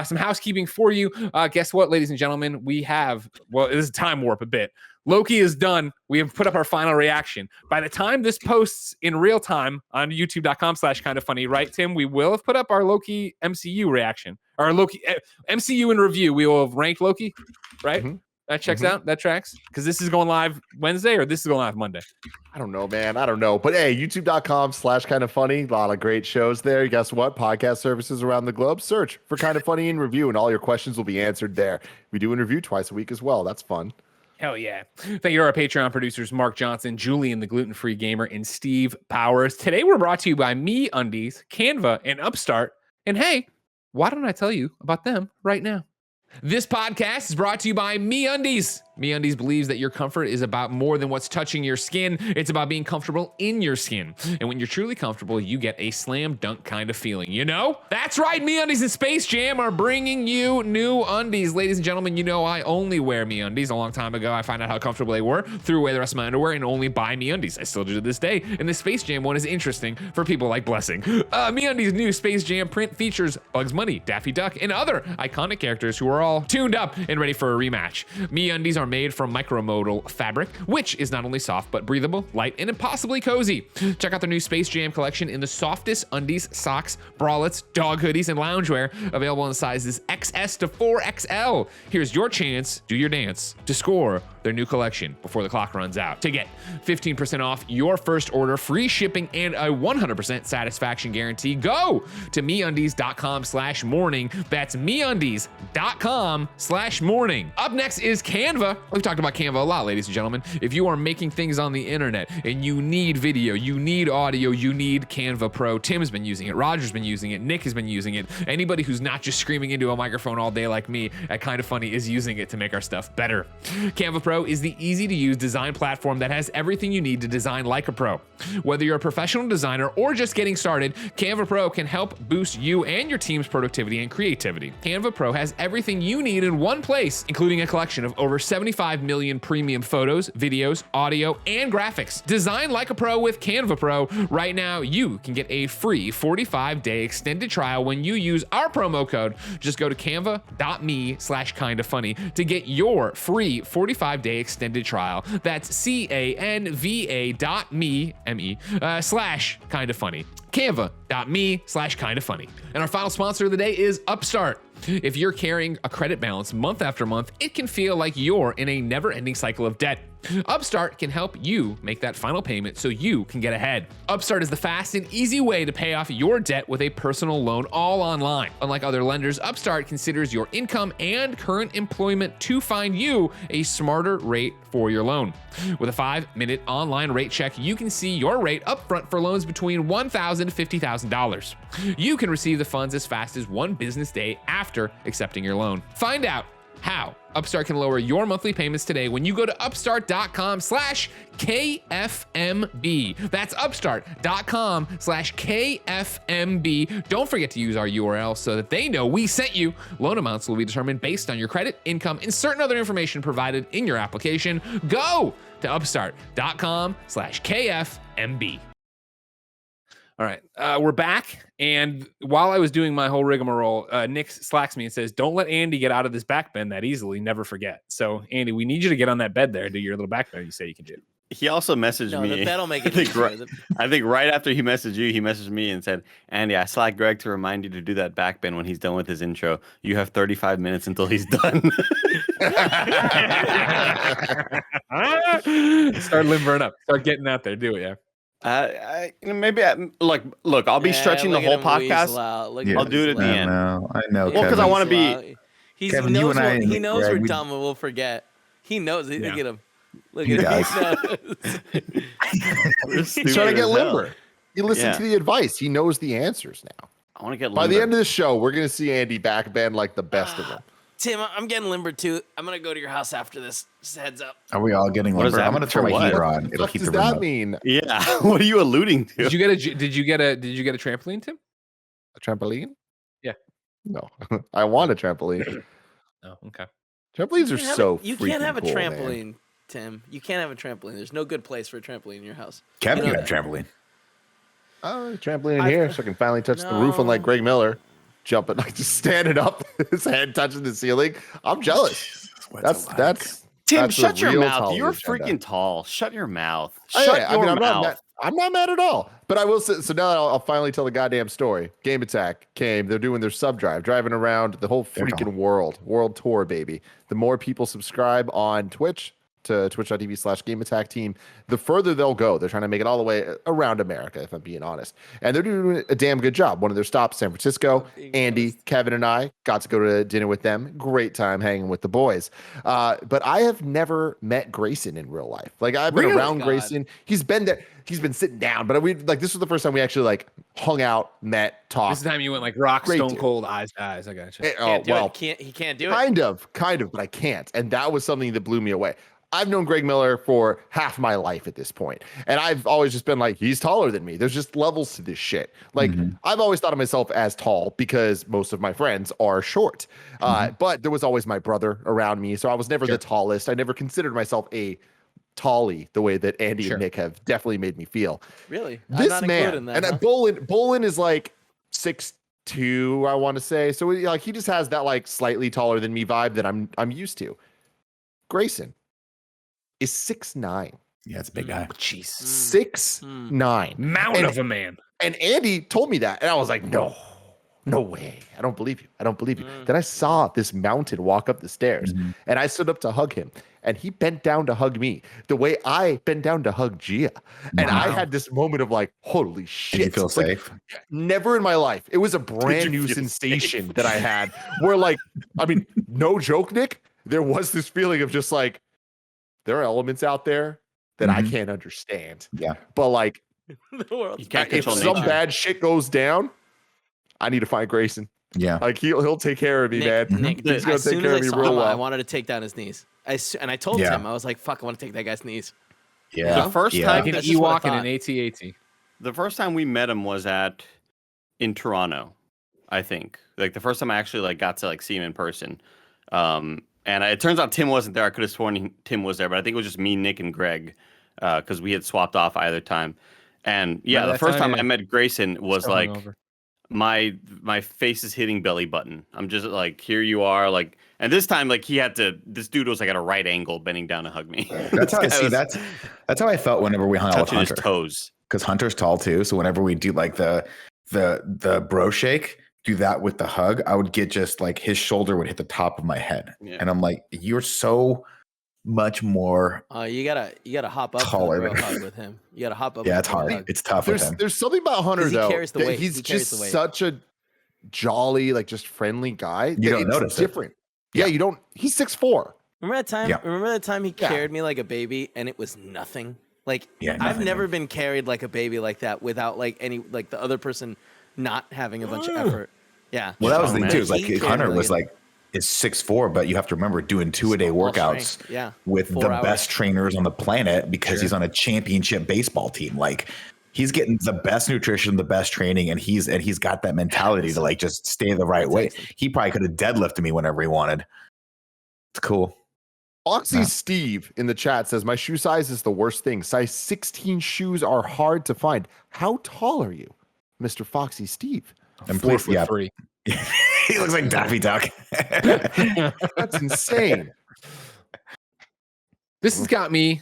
S1: Some housekeeping for you. Guess what, ladies and gentlemen? We have, well, it is a time warp a bit. Loki is done. We have put up our final reaction. By the time this posts in real time on youtube.com/kindoffunny, right, Tim? We will have put up our Loki MCU reaction. Our Loki MCU in review. We will have ranked Loki, right? Mm-hmm. That checks out. That tracks. Because this is going live Wednesday or this is going live Monday.
S3: I don't know, man. I don't know. But hey, youtube.com/kindoffunny. A lot of great shows there. Guess what? Podcast services around the globe. Search for Kind of Funny in Review, and all your questions will be answered there. We do in review twice a week as well. That's fun.
S1: Hell yeah. Thank you to our Patreon producers, Mark Johnson, Julian, the gluten-free gamer, and Steve Powers. Today, we're brought to you by MeUndies, Canva, and Upstart. And hey, why don't I tell you about them right now? This podcast is brought to you by MeUndies. MeUndies believes that your comfort is about more than what's touching your skin. It's about being comfortable in your skin. And when you're truly comfortable, you get a slam dunk kind of feeling, you know? That's right, MeUndies and Space Jam are bringing you new undies. Ladies and gentlemen, you know I only wear MeUndies. A long time ago, I found out how comfortable they were, threw away the rest of my underwear, and only buy MeUndies. I still do to this day. And the Space Jam one is interesting for people like Blessing. MeUndies' new Space Jam print features Bugs Bunny, Daffy Duck, and other iconic characters who are all tuned up and ready for a rematch. MeUndies are made from micromodal fabric, which is not only soft, but breathable, light, and impossibly cozy. Check out their new Space Jam collection in the softest undies, socks, bralettes, dog hoodies, and loungewear, available in sizes XS to 4XL. Here's your chance, do your dance, to score their new collection before the clock runs out. To get 15% off your first order, free shipping, and a 100% satisfaction guarantee, go to MeUndies.com/morning. That's MeUndies.com/morning. Up next is Canva. We've talked about Canva a lot, ladies and gentlemen. If you are making things on the internet and you need video, you need audio, you need Canva Pro. Tim's been using it. Roger's been using it. Nick has been using it. Anybody who's not just screaming into a microphone all day like me at Kind of Funny is using it to make our stuff better. Canva Pro is the easy-to-use design platform that has everything you need to design like a pro. Whether you're a professional designer or just getting started, Canva Pro can help boost you and your team's productivity and creativity. Canva Pro has everything you need in one place, including a collection of over 75 million premium photos, videos, audio, and graphics. Design like a pro with Canva Pro. Right now, you can get a free 45-day extended trial when you use our promo code. Just go to canva.me/kindoffunny to get your free 45-day extended trial. That's canva.me/kindoffunny. Canva.me/kindoffunny. And our final sponsor of the day is Upstart. If you're carrying a credit balance month after month, it can feel like you're in a never-ending cycle of debt. Upstart can help you make that final payment so you can get ahead. Upstart is the fast and easy way to pay off your debt with a personal loan all online. Unlike other lenders, Upstart considers your income and current employment to find you a smarter rate for your loan. With a 5-minute online rate check, you can see your rate upfront for loans between $1,000 to $50,000. You can receive the funds as fast as 1 business day after accepting your loan. Find out how Upstart can lower your monthly payments today when you go to upstart.com/KFMB. That's upstart.com/KFMB. Don't forget to use our URL so that they know we sent you. Loan amounts will be determined based on your credit, income, and certain other information provided in your application. Go to upstart.com/KFMB. All right, we're back. And while I was doing my whole rigmarole, Nick slacks me and says, don't let Andy get out of this back bend that easily. Never forget. So, Andy, we need you to get on that bed there and do your little back bend you say you can do.
S4: He also messaged
S5: No,
S4: me.
S5: that'll make it
S4: I think,
S5: easier.
S4: I think right after he messaged you, he messaged me and said, "Andy, I slacked Greg to remind you to do that backbend when he's done with his intro. You have 35 minutes until he's done."
S1: Start limbering up. Start getting out there. Do it, yeah.
S4: Maybe look. I'll be stretching the whole podcast. I'll do it at the end.
S2: I know.
S4: Well, because I want to be.
S2: Kevin, you and I.
S5: He knows
S2: Greg,
S5: we're dumb and we'll forget. He knows. Look at him. Look
S2: He
S5: at him.
S3: He's trying to get limber. You listen to the advice. He knows the answers now.
S4: I want to get limber.
S3: By the end of the show, we're going to see Andy backbend like the best of them.
S5: Tim, I'm getting limber too. I'm going to go to your house after this. Just heads up.
S2: Are we all getting limber? I'm going to turn my heater on.
S3: What does that mean?
S4: Yeah. What are you alluding to?
S1: Did you get a trampoline, Tim?
S3: A trampoline?
S1: Yeah.
S3: No, I want a trampoline.
S1: Oh, okay.
S3: Trampolines are so
S5: You
S3: freaking
S5: can't have a
S3: cool,
S5: trampoline,
S3: man.
S5: Tim. You can't have a trampoline. There's no good place for a trampoline in your house.
S2: Kevin can have trampoline.
S3: Oh, trampoline in here so I can finally touch the roof unlike Greg Miller. Jumping, like just standing up, his head touching the ceiling. I'm jealous. That's
S4: Tim, shut your mouth. You're freaking tall. Shut your mouth. Shut your mouth.
S3: I'm not mad at all. But I will say, so now I'll finally tell the goddamn story. Game Attack came. They're doing their sub drive, driving around the whole freaking world tour, baby. The more people subscribe on Twitch to twitch.tv/Game Attack team, the further they'll go. They're trying to make it all the way around America, if I'm being honest. And they're doing a damn good job. One of their stops, San Francisco. Andy, Kevin, and I got to go to dinner with them. Great time hanging with the boys. But I have never met Greyson in real life. Like, I've been around Greyson. He's been there. He's been sitting down. But this was the first time we actually like hung out, met, talked.
S1: This time you went like rock, stone cold, eyes to eyes. I got you.
S5: He can't do it.
S3: Kind of, but I can't. And that was something that blew me away. I've known Greg Miller for half my life at this point, and I've always just been like, he's taller than me. There's just levels to this shit. Like, I've always thought of myself as tall because most of my friends are short. But there was always my brother around me, so I was never the tallest. I never considered myself a tallie the way that Andy and Nick have definitely made me feel.
S5: Really?
S3: This man, Bolin is like 6'2", I want to say. So like he just has that like slightly taller than me vibe that I'm used to. Greyson is 6'9".
S2: Yeah, it's a big guy.
S1: Jeez.
S3: 6'9".
S1: Mountain of a man.
S3: And Andy told me that, and I was like, no way. I don't believe you. Then I saw this mountain walk up the stairs, and I stood up to hug him, and he bent down to hug me the way I bent down to hug Gia. And I had this moment of like, holy shit.
S2: Did you feel safe?
S3: Never in my life. It was a brand new sensation that I had where like, I mean, no joke, Nick, there was this feeling of just like, there are elements out there that I can't understand.
S2: Yeah.
S3: But like,
S4: if
S3: some bad shit goes down, I need to find Greyson.
S2: Yeah.
S3: Like he'll take care of me, man.
S5: Nick,
S3: he's going to take care of me real well.
S5: I wanted to take down his knees. And I told him, I was like, fuck, I want to take that guy's knees.
S2: Yeah.
S4: The first time,
S1: like an Ewok and an AT-AT.
S4: The first time we met him was in Toronto, I think. Like the first time I actually like got to like see him in person. And it turns out Tim wasn't there. I could have sworn Tim was there, but I think it was just me, Nick, and Greg because we had swapped off either time. And yeah, the first time I met Greyson was like my face is hitting belly button. I'm just like, here you are, like, and this time like this dude was like at a right angle, bending down to hug me.
S2: That's how I see. That's how I felt whenever we hung out with Hunter.
S4: His toes,
S2: because Hunter's tall too. So whenever we do like the bro shake. Do that with the hug, I would get just like his shoulder would hit the top of my head, and I'm like, you're so much more.
S5: You gotta hop up
S2: taller
S5: for the hug with him. You gotta hop up.
S2: Yeah, it's hard.
S5: Hug.
S2: It's tough with him.
S3: There's something about Hunter though. He's just
S5: the weight.
S3: such a jolly, like just friendly guy.
S2: You don't notice
S3: different. Yeah, you don't. He's 6'4".
S5: Remember that time? Yeah. Remember that time he carried me like a baby, and it was nothing. Like I've never been carried like a baby like that without like any like the other person not having a bunch of effort. Yeah.
S2: Well, that was the thing too. Is like Hunter was like is 6'4", but you have to remember doing 2-a-day workouts with the best trainers on the planet because he's on a championship baseball team. Like he's getting the best nutrition, the best training, and he's got that mentality to like just stay the right way. He probably could have deadlifted me whenever he wanted. It's cool.
S3: Foxy Steve in the chat says, my shoe size is the worst thing. Size 16 shoes are hard to find. How tall are you, Mr. Foxy Steve?
S1: I'm 4'3".
S2: He looks like Daffy Duck.
S3: That's insane.
S1: This has got me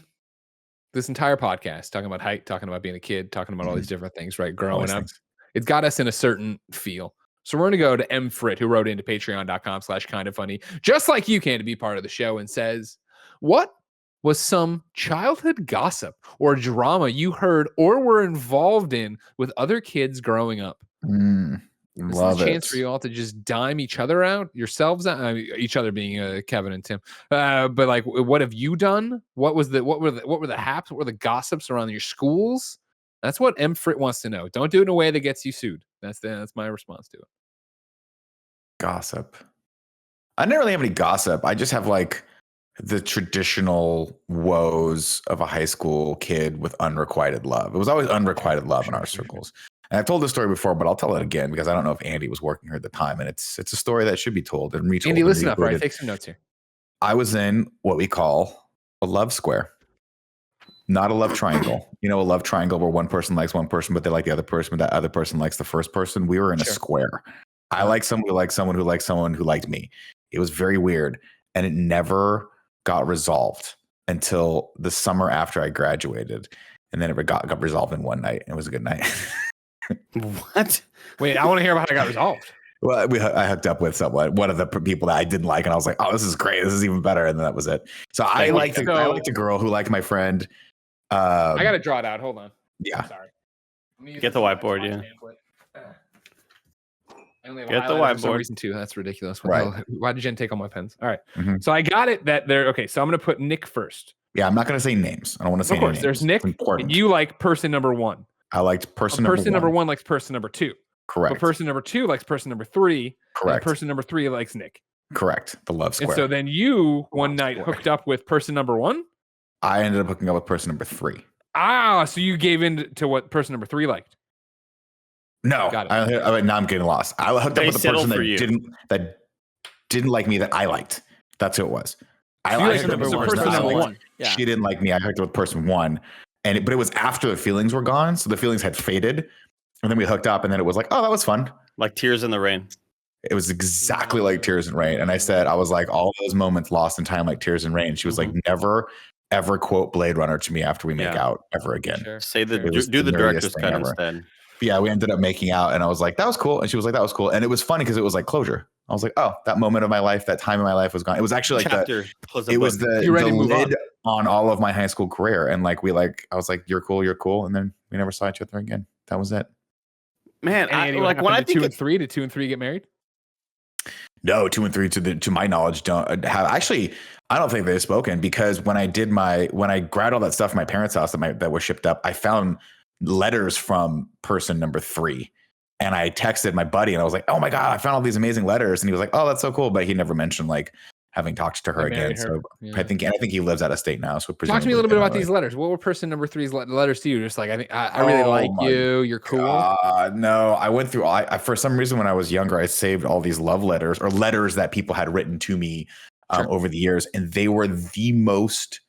S1: this entire podcast talking about height, talking about being a kid, talking about all these different things, right? Growing up,
S2: things.
S1: it's got us in a certain feel. So we're going to go to M. Frit, who wrote into patreon.com/kindafunny, just like you can, to be part of the show, and says, what was some childhood gossip or drama you heard or were involved in with other kids growing up? This is a chance for you all to just dime each other out, yourselves out. I mean, each other being Kevin and Tim. But like, what have you done? What were the haps? What were the gossips around your schools? That's what M. Frit wants to know. Don't do it in a way that gets you sued. That's my response to it.
S2: Gossip. I didn't really have any gossip. I just have like the traditional woes of a high school kid with unrequited love. It was always unrequited love in our circles. And I've told this story before, but I'll tell it again because I don't know if Andy was working here at the time, and it's a story that should be told and retold.
S1: Andy, listen up, right? Take some notes here.
S2: I was in what we call a love square, not a love triangle. You know, a love triangle where one person likes one person, but they like the other person, but that other person likes the first person. We were in a square. I like someone who liked someone who liked someone who liked me. It was very weird, and it never got resolved until the summer after I graduated, and then it got resolved in one night. It was a good night.
S4: What?
S1: Wait, I want to hear about how it got resolved.
S2: Well, I hooked up with one of the people that I didn't like, and I was like, "Oh, this is great. This is even better." And then that was it. So I liked a girl who liked my friend.
S1: I got to draw it out. Hold on.
S2: Yeah.
S1: Sorry.
S4: Get the whiteboard. Yeah. Get the whiteboard. For some
S1: reason too. That's ridiculous.
S2: Right.
S1: Why did Jen take all my pens? All right. So I got it that there. Okay. So I'm going to put Nick first.
S2: Yeah. I'm not going to say names. I don't want to say names. Of course.
S1: There's Nick. And you like person number one.
S2: I liked person
S1: number one likes person number two.
S2: Correct.
S1: But person number two likes person number three.
S2: Correct.
S1: Person number three likes Nick.
S2: Correct. The love square.
S1: And so then you one night hooked up with person number one.
S2: I ended up hooking up with person number three.
S1: Ah, so you gave in to what person number three liked.
S2: No, now I'm getting lost. I hooked up with the person that didn't like me that I liked. That's who it was. I hooked up with person number one. Yeah. She didn't like me. I hooked up with person one, but it was after the feelings were gone, so the feelings had faded, and then we hooked up, and then it was like, oh, that was fun,
S4: like Tears in the Rain.
S2: It was exactly like Tears in Rain, and I was like, all those moments lost in time, like Tears in Rain. She was like, never ever quote Blade Runner to me after we make out ever again.
S4: Sure. Say do the director's cut instead.
S2: Yeah, we ended up making out, and I was like, that was cool. And she was like, that was cool. And it was funny because it was like closure. I was like, oh, that moment of my life, that time in my life was gone. It was actually like the lid on all of my high school career. And like, I was like, you're cool. And then we never saw each other again. That was it.
S4: Man,
S1: when I think 2 and 3, did 2 and 3 get married?
S2: No, 2 and 3 to my knowledge don't have. Actually, I don't think they've spoken because when I grabbed all that stuff from my parents' house that was shipped up, I found letters from person number 3, and I texted my buddy and I was like, oh my god, I found all these amazing letters, and he was like, oh, that's so cool, but he never mentioned like having talked to her again. So yeah. I think he lives out of state now. So
S1: talk to me a little bit about these letters. What were person number 3's letters to you? Just like, I really like you. You're cool.
S2: No, I went through. I for some reason when I was younger, I saved all these love letters or letters that people had written to me over the years, and they were the most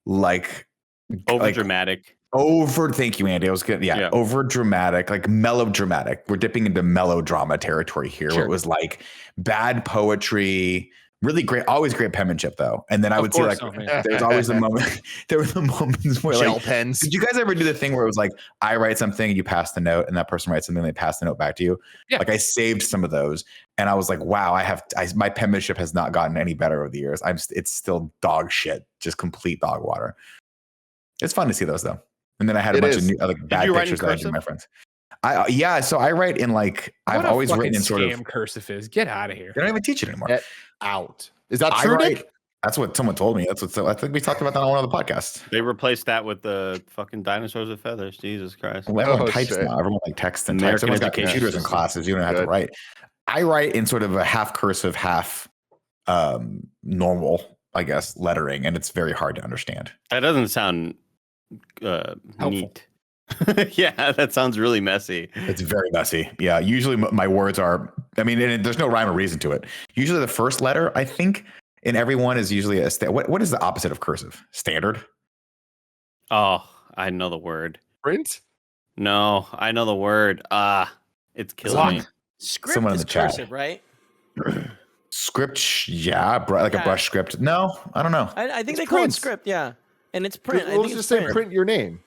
S2: like
S4: over dramatic.
S2: Thank you, Andy. I was good. Yeah, over dramatic, like melodramatic. We're dipping into melodrama territory here. Where it was like bad poetry, really great, always great penmanship though. And then I would say like, there's always the moment. There were the moments where
S3: gel
S2: like
S3: pens.
S2: Did you guys ever do the thing where it was like I write something and you pass the note, and that person writes something and they pass the note back to you? Yeah. Like I saved some of those, and I was like, wow, my penmanship has not gotten any better over the years. It's still dog shit, just complete dog water. It's fun to see those though. And then I had a bunch of new bad pictures that I did with my friends. So I write in like I've always written in sort of
S1: cursive is. Get out of here.
S2: They don't even teach it anymore.
S3: Get out. Is that true, Nick?
S2: That's what someone told me. I think we talked about that on one of the podcasts.
S4: They replaced that with the fucking dinosaurs with feathers. Jesus Christ.
S2: Well, everyone types now. Everyone like texts and types. Everyone's got computers in classes. You don't have to write. I write in sort of a half cursive, half normal, I guess, lettering, and it's very hard to understand.
S4: That doesn't sound neat. Yeah, that sounds really messy.
S2: It's very messy. Yeah, usually my words are, and there's no rhyme or reason to it. Usually the first letter, I think, in every one is usually what is the opposite of cursive? Standard?
S4: Oh, I know the word.
S1: Print?
S4: No, I know the word. It's killing me.
S5: Script
S2: Someone in the chat.
S5: Cursive, right?
S2: Script, yeah, like a brush script. No, I don't know.
S5: I think they call it script, yeah. And it's print.
S3: Let's just say print your name.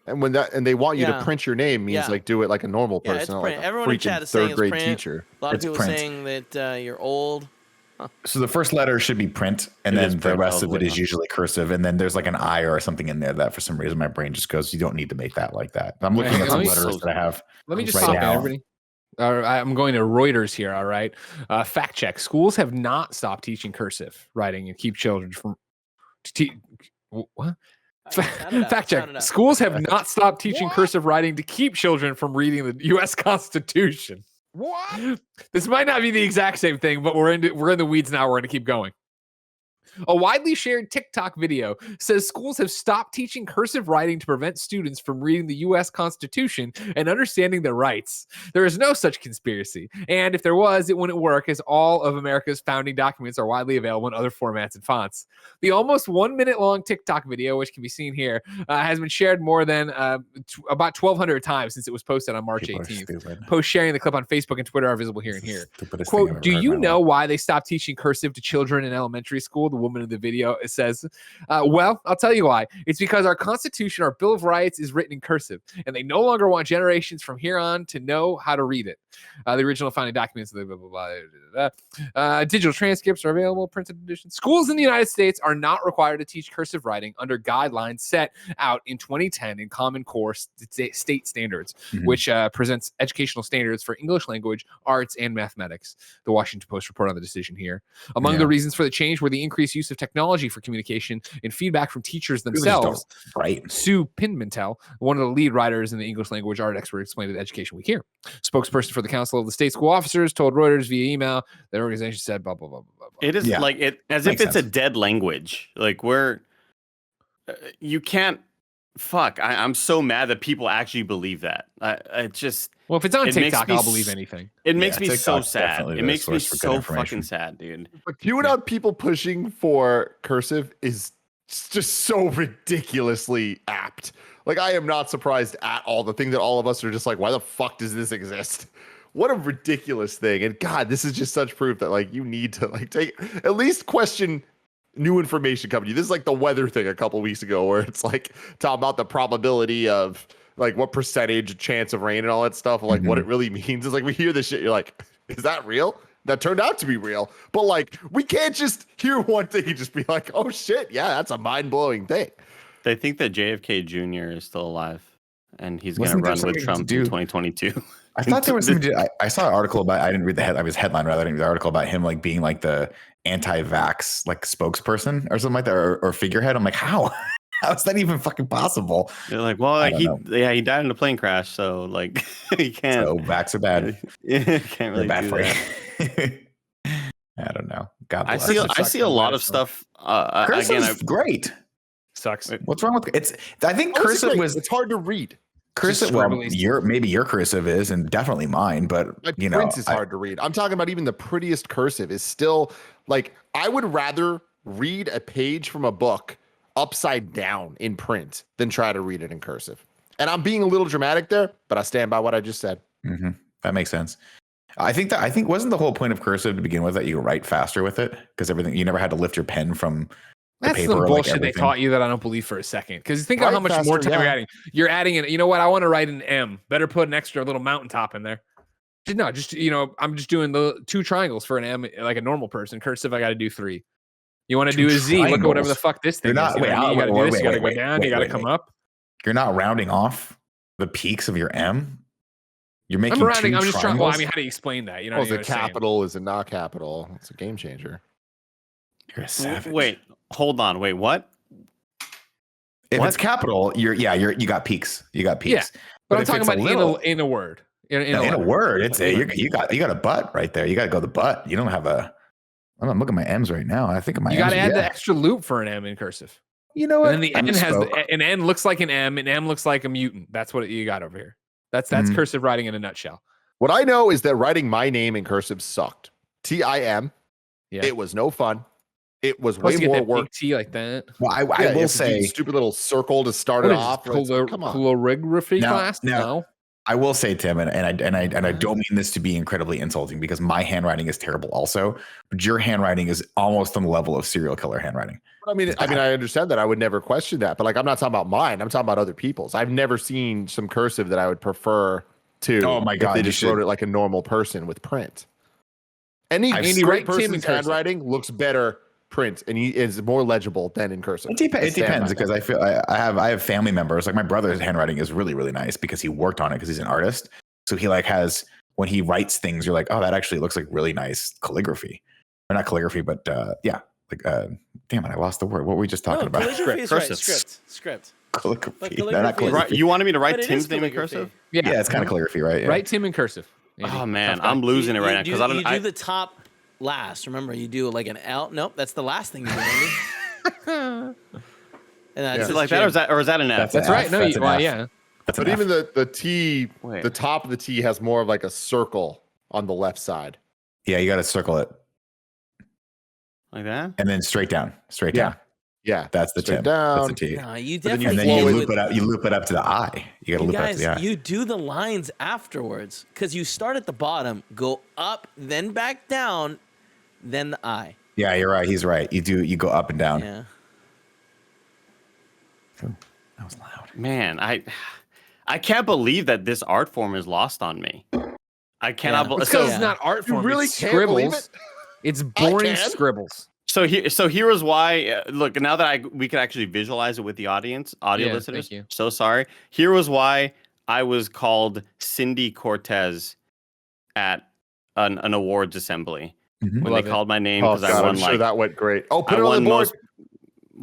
S3: And when they want you to print your name means like do it like a normal person.
S5: Yeah, it's
S3: like
S5: print.
S3: a
S5: Everyone in chat is saying it's print.
S3: Teacher.
S5: A lot of people saying that you're old.
S2: So the first letter should be print, and then the rest of it is usually cursive, and then there's like an I or something in there that for some reason my brain just goes, you don't need to make that like that. I'm looking at some letters that I have.
S1: Let me just stop everybody. I'm going to Reuters here. All right. Fact check. Schools have not stopped teaching cursive writing and keep children from what? Fact check. Schools have not stopped teaching cursive writing to keep children from reading the U.S. Constitution.
S3: What?
S1: This might not be the exact same thing, but we're in the weeds now. We're going to keep going. A widely shared TikTok video says schools have stopped teaching cursive writing to prevent students from reading the U.S. Constitution and understanding their rights. There is no such conspiracy. And if there was, it wouldn't work, as all of America's founding documents are widely available in other formats and fonts. The almost 1 minute long TikTok video, which can be seen here, has been shared more than about 1,200 times since it was posted on March 18th. Posts sharing the clip on Facebook and Twitter are visible here and here. Quote, do you know why they stopped teaching cursive to children in elementary school? The woman in the video, it says, well, I'll tell you why. It's because our Constitution, our Bill of Rights, is written in cursive, and they no longer want generations from here on to know how to read it. The original founding documents, blah, blah, blah, blah. Digital transcripts are available, printed editions. Schools in the United States are not required to teach cursive writing under guidelines set out in 2010 in Common Core state standards, which presents educational standards for English language, arts, and mathematics. The Washington Post report on the decision here. Among the reasons for the change were the increased use of technology for communication and feedback from teachers themselves. Right. Sue Pinmantel, one of the lead writers in the English language art expert, explained at Education Week here. Spokesperson for the Council of the State School Officers told Reuters via email that organization said blah, blah, blah, blah, blah.
S4: It is like it as if it's a dead language. Like you can't I'm so mad that people actually believe that. It just
S1: well, if it's on TikTok, I'll believe anything.
S4: It makes me so sad. It makes me so fucking sad, dude.
S3: But QAnon people pushing for cursive is just so ridiculously apt. Like, I am not surprised at all. The thing that all of us are just like, why the fuck does this exist? What a ridiculous thing. And God, this is just such proof that like you need to like take at least question new information coming to you. This is like the weather thing a couple weeks ago where it's like talking about the probability of like what percentage chance of rain and all that stuff, like what it really means. Is like we hear this shit, you're like, is that real? That turned out to be real. But like we can't just hear one thing and just be like, oh shit, yeah, that's a mind-blowing thing.
S4: They think that JFK Jr. is still alive and he's going to run with Trump in 2022.
S2: I thought there was something. I saw an article about. I didn't read the head. I was headline rather. I didn't read the article about him like being like the anti-vax like spokesperson or something like that, or figurehead. I'm like, how? How is that even fucking possible?
S4: They're like, well, like, he died in a plane crash, so like he can't.
S2: So vax are bad.
S4: Can't really
S2: bad
S4: do
S2: for
S4: that.
S2: you. I don't know. God
S4: I
S2: bless.
S4: see a lot of stuff.
S2: Cursive is great.
S1: Sucks.
S2: What's wrong with it's? I think cursive was.
S3: It's hard to read.
S2: Cursive, well, maybe your cursive is, and definitely mine, but you know,
S3: print is hard to read. I'm talking about even the prettiest cursive is still like I would rather read a page from a book upside down in print than try to read it in cursive. And I'm being a little dramatic there, but I stand by what I just said.
S2: That makes sense. I think wasn't the whole point of cursive to begin with that you write faster with it because everything you never had to lift your pen from.
S1: That's the bullshit they taught you that I don't believe for a second. Because think of how much more time you're adding. You're adding it. You know what? I want to write an M. Better put an extra little mountaintop in there. Just I'm just doing the 2 triangles for an M, like a normal person. Cursive, I got to do 3. You want to do a Z? Look at whatever the fuck this thing is. You got to do this. You got to go down. You got to come up.
S2: You're not rounding off the peaks of your M. You're making.
S1: I'm rounding. I'm just trying. Well, I mean, how do you explain that? You know,
S3: is it capital? Is it not capital? It's a game changer.
S2: You're a savage.
S4: Wait. Hold on. Wait, what?
S2: If it's capital, you got peaks. You got peaks.
S1: Yeah, but I'm talking about in a word. In
S2: a word, it's you got a butt right there. You got to go the butt. You don't have a. I'm looking at my M's right now. I think of my.
S1: You got to add the extra loop for an M in cursive.
S2: You know what?
S1: And then the N has an N looks like an M, and M looks like a mutant. That's what you got over here. That's cursive writing in a nutshell.
S3: What I know is that writing my name in cursive sucked. TIM.
S1: Yeah.
S3: It was no fun. It was way more work.
S1: T like that.
S2: Well, I will say,
S3: stupid little circle to start it off.
S1: Calligraphy class. No.
S2: I will say, Tim, and I don't mean this to be incredibly insulting because my handwriting is terrible also, but your handwriting is almost on the level of serial killer handwriting.
S3: I understand that. I would never question that, but like, I'm not talking about mine. I'm talking about other people's. I've never seen some cursive that I would prefer to.
S2: Oh my God,
S3: they just wrote it like a normal person with print. Any
S1: straight
S3: person's handwriting looks better print, and he is more legible than in cursive.
S2: It depends because I feel I have family members, like my brother's handwriting is really, really nice because he worked on it because he's an artist. So he like has, when he writes things, you're like, oh, that actually looks like really nice calligraphy. Or not calligraphy, but yeah. Like, damn it, I lost the word. What were we just talking about?
S5: Calligraphy is right. Script.
S2: Calligraphy. Not calligraphy.
S4: Right, you wanted me to write Tim's name in cursive?
S2: Yeah, it's kind of calligraphy, right? Yeah.
S1: Write Tim in cursive. Andy.
S4: Oh man, I'm losing it right now because I don't.
S5: You do the top last. Remember, you do like an L. Nope, that's the last thing you do. And that's
S4: like that, or is that an F?
S1: That's right. No, yeah.
S3: But even the T, the top of the T has more of like a circle on the left side.
S2: Yeah, you got to circle it
S4: like that,
S2: and then straight down. Yeah, that's the Tim.
S3: Down.
S2: That's the T.
S5: No, you definitely.
S2: And then you loop it up. You loop it up to the I. You got to loop it up to the I.
S5: You do the lines afterwards because you start at the bottom, go up, then back down, then the I.
S2: Yeah, you're right. He's right. You go up and down.
S5: Yeah.
S2: Ooh, that was loud.
S4: Man, I can't believe that this art form is lost on me. I cannot believe.
S1: Because it's not art form.
S3: You really
S1: it's
S3: can't believe
S1: scribbles.
S3: it?
S1: It's boring scribbles.
S4: So here is why. Look, now that we could actually visualize it with the audio listeners.
S1: Thank you.
S4: So sorry. Here was why I was called Cindy Cortez at an awards assembly when they called my name because I won.
S3: I'm sure that went great. Oh, put it on the board.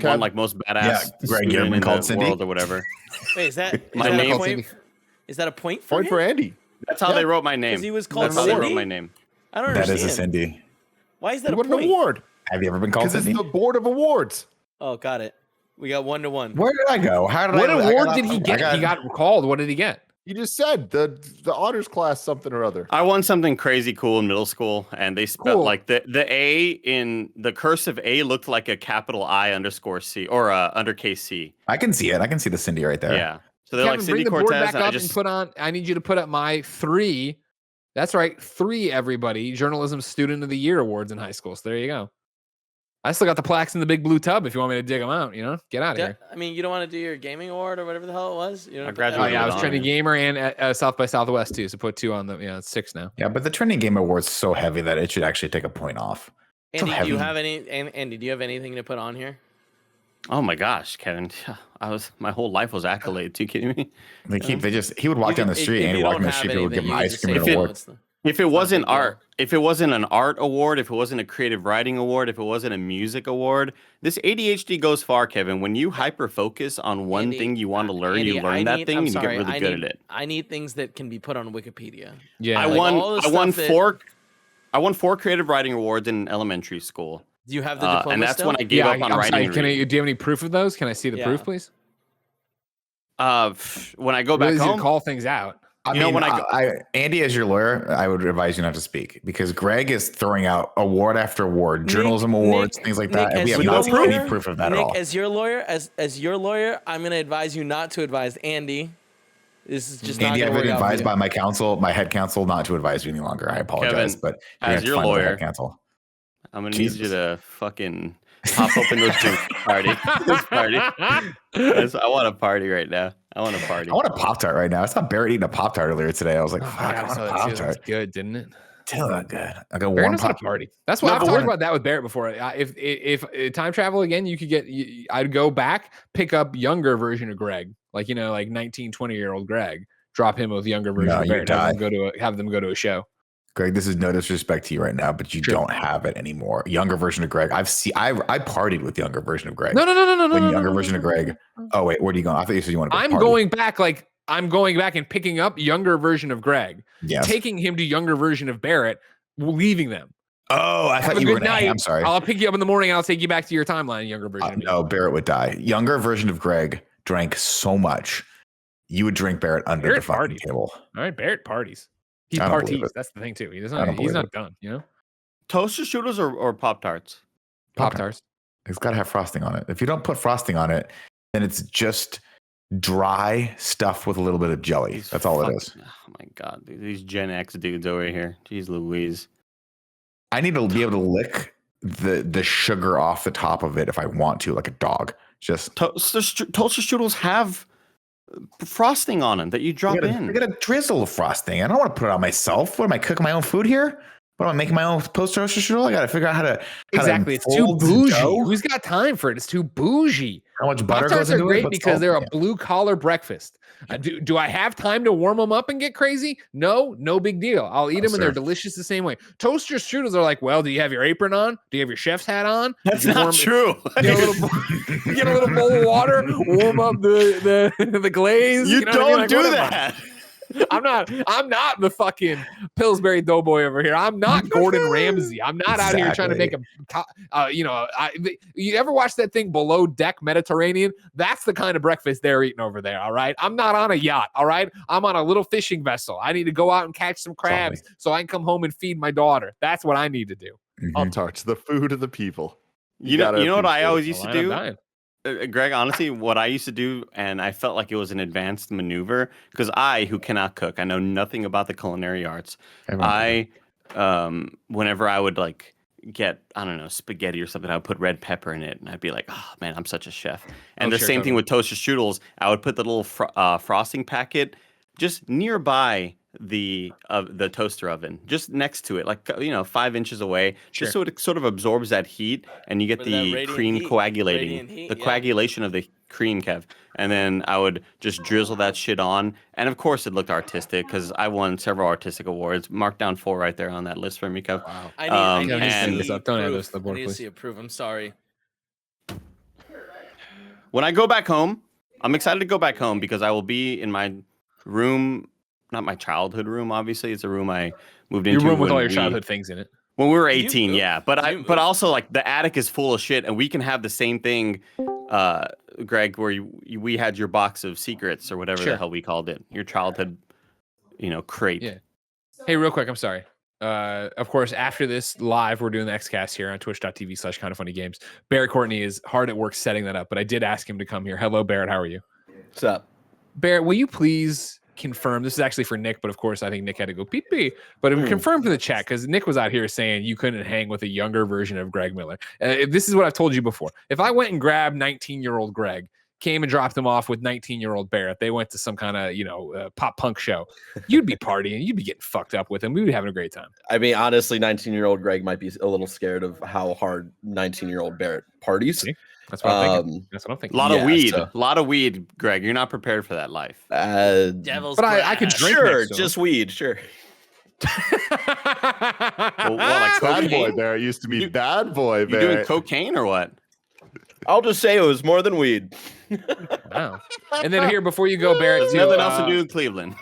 S4: Won like most badass
S2: Greg, you ever been called Cindy
S4: world or whatever.
S5: Wait, is that
S4: my name?
S5: Is that a point for
S3: for Andy?
S4: That's how they wrote my name.
S5: Because he was called
S4: That's how
S5: Cindy?
S4: they wrote my name.
S5: I don't understand.
S2: That is a Cindy.
S5: Why is that
S3: What
S5: a point?
S3: an award?
S2: Have you ever been called
S3: Because
S2: Cindy?
S3: it's the board of awards.
S5: Oh, got it. We got 1-1.
S2: Where did I go? How did
S1: What
S2: I?
S1: award did he get? He got called. What did he get?
S3: You just said the honors class something or other.
S4: I won something crazy cool in middle school, and they spelled like the A in the cursive A looked like a capital I underscore C or undercase C.
S2: I can see it. I can see the Cindy right there.
S4: Yeah. So they're
S1: Kevin,
S4: like Cindy
S1: bring the board
S4: Cortez.
S1: back up and put on. I need you to put up my 3. That's right, 3. Everybody, journalism student of the year awards in high school. So there you go. I still got the plaques in the big blue tub. If you want me to dig them out, get out of here.
S5: I mean, you don't want to do your gaming award or whatever the hell it was. You
S4: I graduated.
S1: I was trendy gamer and at South by Southwest too. So put 2 on the. It's 6 now.
S2: Yeah, but the trending game award's so heavy that it should actually take a point off.
S5: Andy, do you have Andy, do you have anything to put on here?
S4: Oh my gosh, Kevin! My whole life was accolades. Are you kidding me?
S2: He would walk down the street and he walked down the street, people would give him ice cream and an award.
S4: If it wasn't art, if it wasn't an art award, if it wasn't a creative writing award, if it wasn't a music award, this ADHD goes far, Kevin. When you hyper focus on one thing you want to learn, you learn that thing and you get really good at it.
S5: I need things that can be put on Wikipedia.
S4: Yeah, I won 4 creative writing awards in elementary school.
S5: Do you have the diploma?
S4: And that's
S5: still?
S4: when I gave up on writing.
S1: Do you have any proof of those? Can I see the proof, please?
S4: When I go back home,
S1: call things out.
S2: Andy, as your lawyer, I would advise you not to speak because Greg is throwing out award after award, journalism awards, things like that, and we have no proof of that at all.
S5: As your lawyer, I'm going to advise you not to advise Andy. This is just
S2: Andy.
S5: Not
S2: I've been advised by my head counsel, not to advise you any longer. I apologize,
S4: Kevin,
S2: but
S4: as your lawyer, I'm going to need you to fucking pop open those drinks party. This party. I want a party right now. I want a party.
S2: I want a Pop-Tart right now. I saw Barrett eating a Pop-Tart earlier today. I was like, fuck, I want a Pop-Tart.
S1: Good, didn't it?
S2: Still good. I got
S1: Barrett
S2: one
S1: knows how to party. That's why I've talked about that with Barrett before. If time travel again, you could I'd go back, pick up younger version of Greg, like 19, 20-year-old Greg, drop him with younger version of Barrett, have them go to a show.
S2: Greg, this is no disrespect to you right now, but you don't have it anymore. Younger version of Greg. I partied with younger version of Greg.
S1: No.
S2: Younger version of Greg. Oh wait, where are you going? I thought you said you wanted to
S1: I'm going back and picking up younger version of Greg.
S2: Yes.
S1: Taking him to younger version of Barrett, leaving them.
S2: Oh, I thought you were I'm sorry.
S1: I'll pick you up in the morning. I'll take you back to your timeline. Younger version of me.
S2: No, Barrett would die. Younger version of Greg drank so much. You would drink Barrett under the fucking table.
S1: All right, Barrett parties. He parties. That's the thing too. He's not done.
S4: Toaster strudels or Pop-Tarts?
S1: Pop-Tarts.
S2: It's got to have frosting on it. If you don't put frosting on it, then it's just dry stuff with a little bit of jelly. That's all it is.
S4: Oh my god, dude, these Gen X dudes over here. Jeez Louise.
S2: I need to be able to lick the sugar off the top of it if I want to, like a dog. Just
S4: toaster strudels have frosting on them that you drop in.
S2: I got a drizzle of frosting. I don't want to put it on myself. What am I cooking my own food here? What am I making my own toaster strudel? I got to figure out how to
S1: exactly. It's too bougie. Who's got time for it? It's too bougie.
S2: How much butter goes into it?
S1: Great because they're a blue collar breakfast. Do I have time to warm them up and get crazy? No big deal. I'll eat them and they're delicious the same way. Toaster strudels are like, well, do you have your apron on? Do you have your chef's hat on?
S4: That's not true.
S1: Get a little bowl of water, warm up the glaze.
S4: You don't do that.
S1: I'm not the fucking Pillsbury Doughboy over here. I'm not Gordon Ramsay. I'm not out here trying to make you ever watch that thing Below Deck Mediterranean? That's the kind of breakfast they're eating over there. All right. I'm not on a yacht. All right. I'm on a little fishing vessel. I need to go out and catch some crabs so I can come home and feed my daughter. That's what I need to do.
S3: Pop-Tarts, the food of the people.
S4: You know what I always used to do? Greg, honestly, what I used to do, and I felt like it was an advanced maneuver, because who cannot cook, I know nothing about the culinary arts. Whenever I would like get, I don't know, spaghetti or something, I would put red pepper in it, and I'd be like, oh man, I'm such a chef. And same thing with toaster strudels. I would put the little frosting packet just nearby the toaster oven, just next to it, like 5 inches away, just so it sort of absorbs that heat, and you get the cream coagulation of the cream, Kev. And then I would just drizzle that shit on, and of course it looked artistic because I won several artistic awards. Mark down 4 right there on that list for me, Kev.
S5: Wow. I need to see a proof. I'm sorry.
S4: When I go back home, I'm excited to go back home because I will be in my room. Not my childhood room, obviously. It's a room I moved into.
S1: Your room with all your childhood things in it.
S4: When we were 18, yeah. But also like the attic is full of shit, and we can have the same thing, Greg, where we had your box of secrets or whatever the hell we called it. Your childhood, crate.
S1: Yeah. Hey, real quick, I'm sorry. Of course, after this live, we're doing the XCast here on twitch.tv/kindoffunnygames. Barrett Courtney is hard at work setting that up, but I did ask him to come here. Hello, Barrett. How are you?
S6: What's up?
S1: Barrett, will you please confirm, this is actually for Nick, but of course I think Nick had to go pee, but confirm for the chat, because Nick was out here saying you couldn't hang with a younger version of Greg Miller. This is what I've told you before. If I went and grabbed 19-year-old Greg, came and dropped him off with 19-year-old Barrett, they went to some kind of pop punk show, you'd be partying, you'd be getting fucked up with him, we would be having a great time.
S6: I mean, honestly, 19-year-old Greg might be a little scared of how hard 19-year-old Barrett parties.
S1: See? That's what I'm thinking. That's what I'm thinking.
S4: A lot of weed, Greg. You're not prepared for that life.
S5: Devil's
S1: but I could drink.
S6: Sure, just weed. Sure.
S3: Like bad boy Barrett used to be bad boy Barrett.
S4: You doing cocaine or what?
S6: I'll just say it was more than weed.
S1: Wow. And then here, before you go, Barrett,
S4: there's nothing else to do in Cleveland.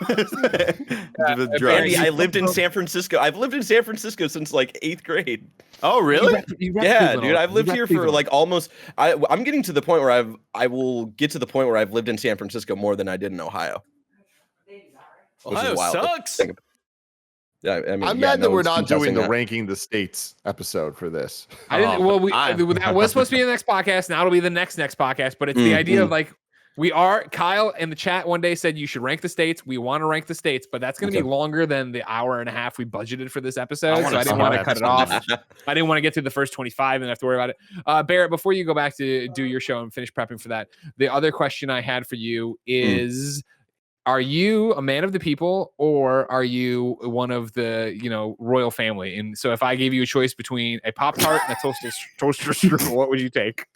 S6: Andy, I lived in San Francisco. I've lived in San Francisco since like 8th grade.
S4: Oh, really?
S6: Yeah, dude. I've lived here for like almost. I'm getting to the point where I will get to the point where I've lived in San Francisco more than I did in Ohio.
S5: Ohio sucks.
S3: Yeah, I mean, I'm mad that we're not doing the ranking the states episode for this.
S1: I didn't. Well, that was supposed to be the next podcast. Now it'll be the next podcast. But it's the idea of like Kyle in the chat one day said you should rank the states. We want to rank the states, but that's going to be longer than the hour and a half we budgeted for this episode. So I didn't want to cut it off. I didn't want to get through the first 25 and have to worry about it. Barrett, before you go back to do your show and finish prepping for that, the other question I had for you is. Are you a man of the people, or are you one of the, royal family? And so if I gave you a choice between a Pop-Tart and a toaster strudel, what would you take?